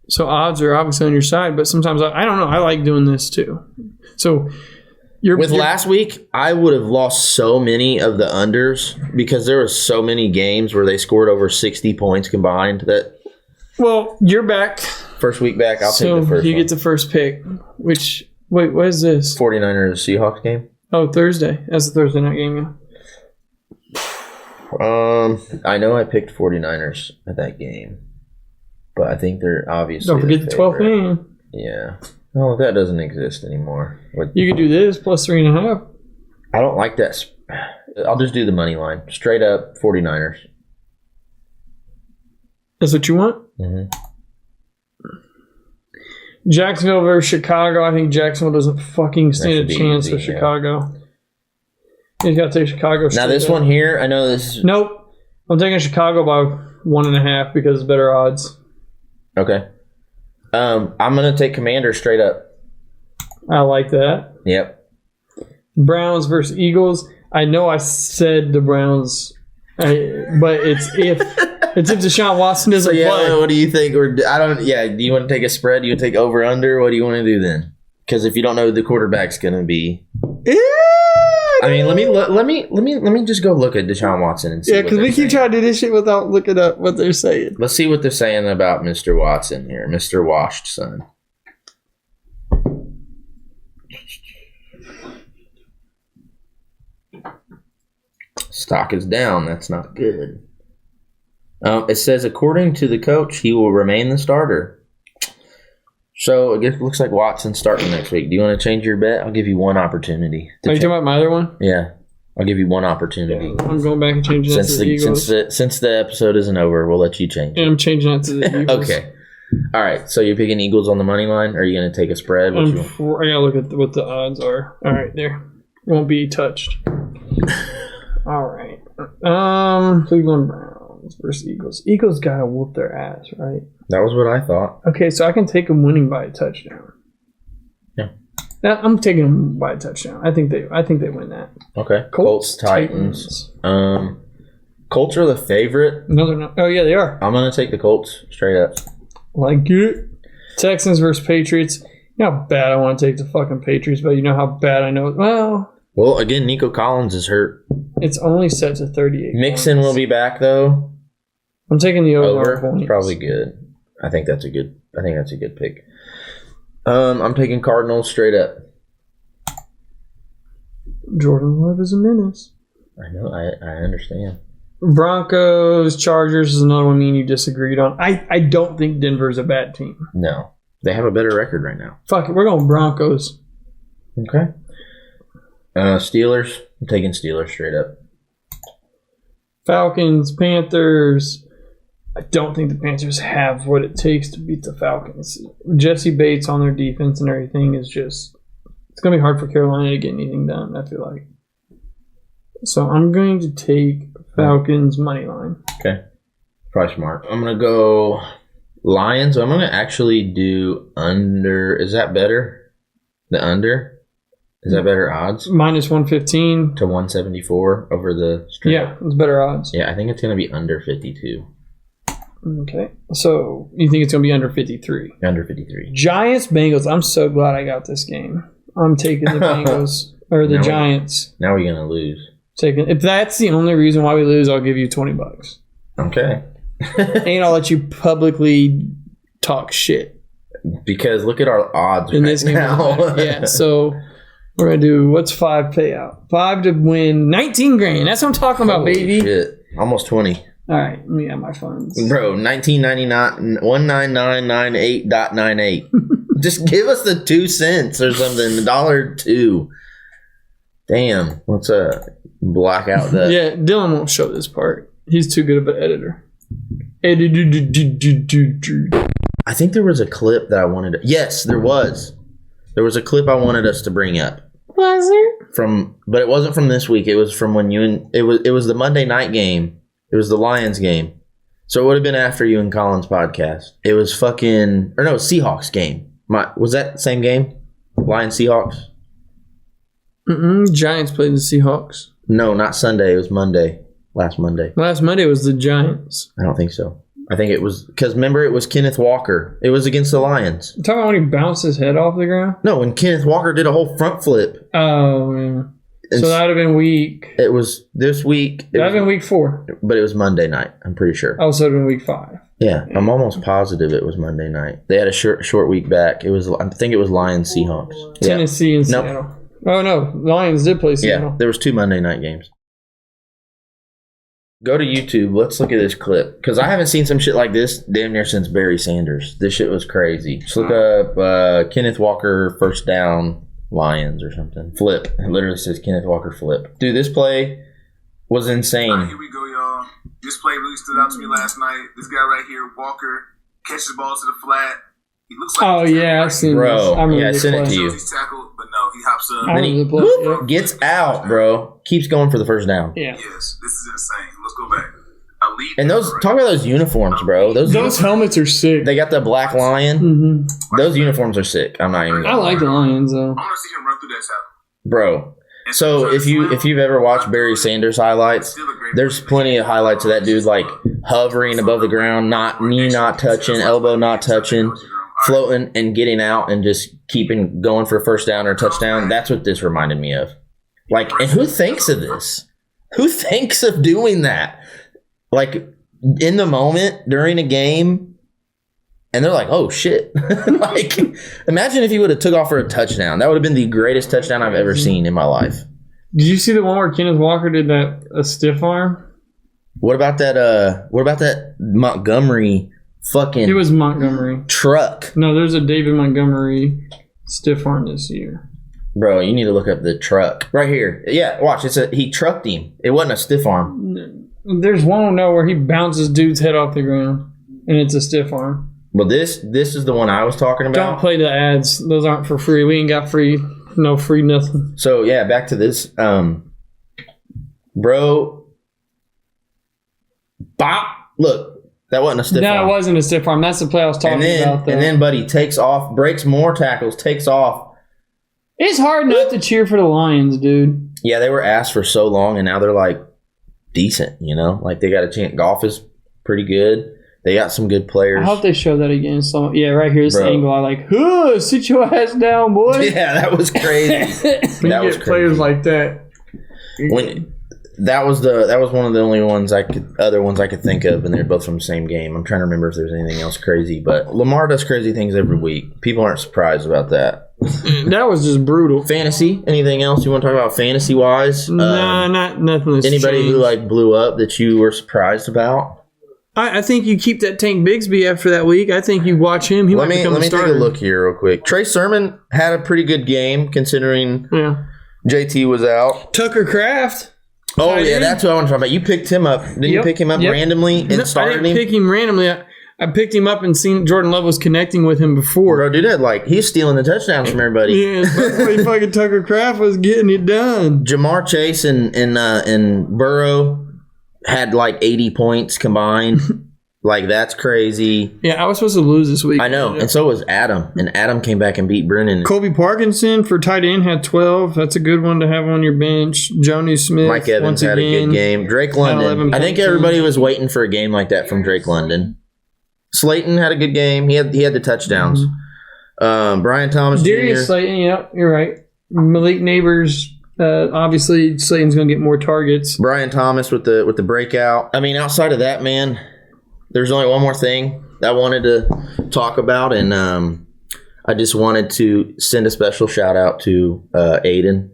So odds are obviously on your side, but sometimes I don't know. I like doing this too. So. Last week, I would have lost so many of the unders because there were so many games where they scored over 60 points combined. Well, you're back. First week back, I'll take the first you get the first pick. Wait, what is this? 49ers Seahawks game. Oh, Thursday. That's the Thursday night game, yeah. I know I picked 49ers at that game, but I think they're obviously don't forget the 12th man. Yeah. No, that doesn't exist anymore. You could do this plus 3.5. I don't like that. I'll just do the money line. Straight up 49ers. That's what you want? Mm-hmm. Jacksonville versus Chicago. I think Jacksonville doesn't fucking stand a chance with Chicago. He's got to take Chicago. Now this one here, I know this. Nope. I'm taking Chicago by 1.5 because it's better odds. Okay. I'm going to take Commander straight up. I like that. Yep. Browns versus Eagles. I know I said the Browns, but it's if Deshaun Watson doesn't play. What do you think? Do you want to take a spread? Do you want to take over under? What do you want to do then? Because if you don't know who the quarterback's going to be. I mean, let me just go look at Deshaun Watson and see. Yeah, because we keep trying to do this shit without looking up what they're saying. Let's see what they're saying about Mr. Watson here, Mr. Washed Son. Stock is down. That's not good. It says, according to the coach, he will remain the starter. So it looks like Watson's starting next week. Do you want to change your bet? I'll give you one opportunity. Are you talking about my other one? Yeah. I'll give you one opportunity. Yeah, I'm going back and changing that to the Eagles. Since the episode isn't over, we'll let you change it. And I'm changing that to the Eagles. Okay. All right. So you're picking Eagles on the money line, or are you going to take a spread? I gotta look at what the odds are. All right, there. Won't be touched. All right. Cleveland Browns versus Eagles. Eagles gotta whoop their ass, right? That was what I thought. Okay, so I can take them winning by a touchdown. Yeah. I'm taking them by a touchdown. I think they win that. Okay. Colts Titans. Colts are the favorite. No, they're not. Oh yeah, they are. I'm gonna take the Colts straight up. Like it. Texans versus Patriots. You know how bad I want to take the fucking Patriots, but you know how bad I know. Well, again, Nico Collins is hurt. It's only set to 38. Mixon will be back though. I'm taking the over. It's probably good. I think that's a good pick. I'm taking Cardinals straight up. Jordan Love is a menace. I know. I understand. Broncos, Chargers is another one me and you disagreed on. I don't think Denver's a bad team. No. They have a better record right now. Fuck it. We're going Broncos. Okay. Steelers. I'm taking Steelers straight up. Falcons, Panthers. I don't think the Panthers have what it takes to beat the Falcons. Jesse Bates on their defense and everything is just... It's going to be hard for Carolina to get anything done, I feel like. So I'm going to take Falcons money line. Okay. Probably smart. I'm going to go Lions. I'm going to actually do under. Is that better? The under? Is that better odds? Minus 115. To 174 over the string? Yeah, it's better odds. Yeah, I think it's going to be under 52. Okay. So you think it's going to be under 53? Under 53. Giants, Bengals. I'm so glad I got this game. I'm taking the Bengals or the Giants. Now we're going to lose. If that's the only reason why we lose, I'll give you $20. Okay. And I'll let you publicly talk shit. Because look at our odds in this now. Yeah, so we're going to do, what's 5 payout? 5 to win 19 grand. That's what I'm talking about, baby. Shit. Almost 20. All right, let me have my funds. Bro, 1999, 19998.98. Just give us the 2 cents or something, $1.02. Damn. Let's block out that. Yeah, Dylan won't show this part. He's too good of an editor. I think there was a clip that I wanted to... Yes, there was. There was a clip I wanted us to bring up. Was there? But it wasn't from this week. It was from when you and... It was the Monday night game. It was the Lions game. So it would have been after you and Colin's podcast. It was fucking... Or no, Seahawks game. Was that the same game? Lions Seahawks? Giants played the Seahawks. No, not Sunday. It was Monday. Last Monday. Last Monday was the Giants. I don't think so. I think it was... Because remember, it was Kenneth Walker. It was against the Lions. You talking about when he bounced his head off the ground? No, when Kenneth Walker did a whole front flip. Oh, yeah. So that would have been week... It was this week. That would have been week 4. But it was Monday night, I'm pretty sure. Oh, so it would have been week 5. Yeah, I'm almost positive it was Monday night. They had a short week back. I think it was Lions Seahawks. Tennessee and Seattle. Nope. Oh, no. Lions did play Seattle. Yeah, there was 2 Monday night games. Go to YouTube. Let's look at this clip. Because I haven't seen some shit like this damn near since Barry Sanders. This shit was crazy. Just look up Kenneth Walker first down Lions or something. Flip. It literally says Kenneth Walker flip. Dude, this play was insane. All right, here we go, y'all. This play really stood out to me last night. This guy right here, Walker, catches the ball to the flat. He looks like I've seen this. I sent it to you. He's tackled, but no, he hops up. Then he gets out, bro. Keeps going for the first down. Yeah. Yes, this is insane. Let's go back. And talk about those uniforms, bro. Those helmets are sick. They got the black lion. Mm-hmm. Those uniforms are sick. I'm not even. I like the Lions though. I want to see him run through that tackle, bro. So if you've ever watched Barry Sanders highlights, there's plenty of highlights of that dude like hovering above the ground, knee not touching, elbow not touching, floating and getting out and just keeping going for a first down or a touchdown. That's what this reminded me of. Like, and who thinks of this? Who thinks of doing that? Like, in the moment, during a game, and they're like, oh, shit. Like, imagine if he would have took off for a touchdown. That would have been the greatest touchdown I've ever seen in my life. Did you see the one where Kenneth Walker did a stiff arm? What about that Montgomery fucking... It was Montgomery. Truck. No, there's a David Montgomery stiff arm this year. Bro, you need to look up the truck. Right here. Yeah, watch. He trucked him. It wasn't a stiff arm. There's one where he bounces dude's head off the ground, and it's a stiff arm. Well, this is the one I was talking about. Don't play the ads. Those aren't for free. We ain't got free. No free nothing. So, yeah, back to this. Bro. Bop. Look. That wasn't a stiff arm. No, it wasn't a stiff arm. That's the play I was talking about, though. And then, buddy, takes off, breaks more tackles, takes off. It's hard not to cheer for the Lions, dude. Yeah, they were ass for so long, and now they're, like, decent, you know? Like, they got a chance. Golf is pretty good. They got some good players. I hope they show that again. So, yeah, right here, this angle. I like, sit your ass down, boy. Yeah, that was crazy. That was crazy. Players like that. That was one of the only other ones I could think of, and they're both from the same game. I'm trying to remember if there's anything else crazy, but Lamar does crazy things every week. People aren't surprised about that. That was just brutal. Fantasy? Anything else you want to talk about fantasy wise? No, nothing. Anybody who like blew up that you were surprised about? I think you keep that Tank Bigsby after that week. I think you watch him. Let me take a look here real quick. Trey Sermon had a pretty good game considering JT was out. Tucker Kraft. Oh, yeah, that's what I want to talk about. You picked him up. Didn't you pick him up randomly and started him? I didn't pick him randomly. I picked him up and seen Jordan Love was connecting with him before. Bro, dude, he's stealing the touchdowns from everybody. Yeah, fucking Tucker Kraft was getting it done. Jamar Chase and Burrow had 80 points combined. That's crazy. Yeah, I was supposed to lose this week. I know, and so was Adam. And Adam came back and beat Brennan. Colby Parkinson for tight end had 12. That's a good one to have on your bench. Johnny Smith. Mike Evans had a good game. Drake London. I think everybody was waiting for a game like that from Drake London. Slayton had a good game. He had the touchdowns. Brian Thomas Darius Jr. Slayton, yep, you're right. Malik Neighbors. Obviously, Slayton's going to get more targets. Brian Thomas with the breakout. I mean, outside of that, man, there's only one more thing I wanted to talk about, and I just wanted to send a special shout out to Aiden.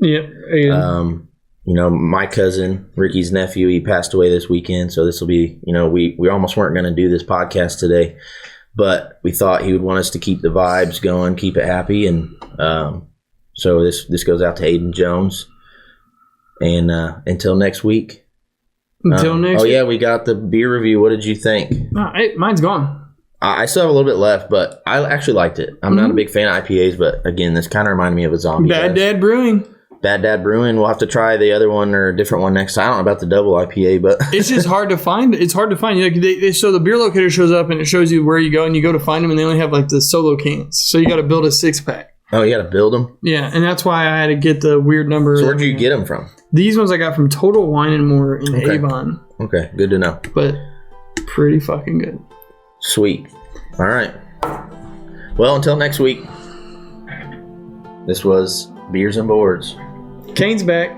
Yeah, Aiden. My cousin, Ricky's nephew, he passed away this weekend, so this will be, we almost weren't going to do this podcast today, but we thought he would want us to keep the vibes going, keep it happy, and so this goes out to Aiden Jones. And until next week. Until next week? Oh, yeah, we got the beer review. What did you think? No, mine's gone. I still have a little bit left, but I actually liked it. I'm not a big fan of IPAs, but again, this kind of reminded me of a zombie. Bad Dad Brewing. Bad Dad Brewing. We'll have to try the other one or a different one next time. I don't know about the double IPA, but it's just hard to find. It's hard to find. So the beer locator shows up and it shows you where you go, and you go to find them, and they only have the solo cans. So you got to build a 6-pack. Oh, you got to build them? Yeah, and that's why I had to get the weird number. So where'd you get them from? These ones I got from Total Wine & More in Avon. Okay, good to know. But pretty fucking good. Sweet. All right. Well, until next week, this was Beers and Boards. Kane's back.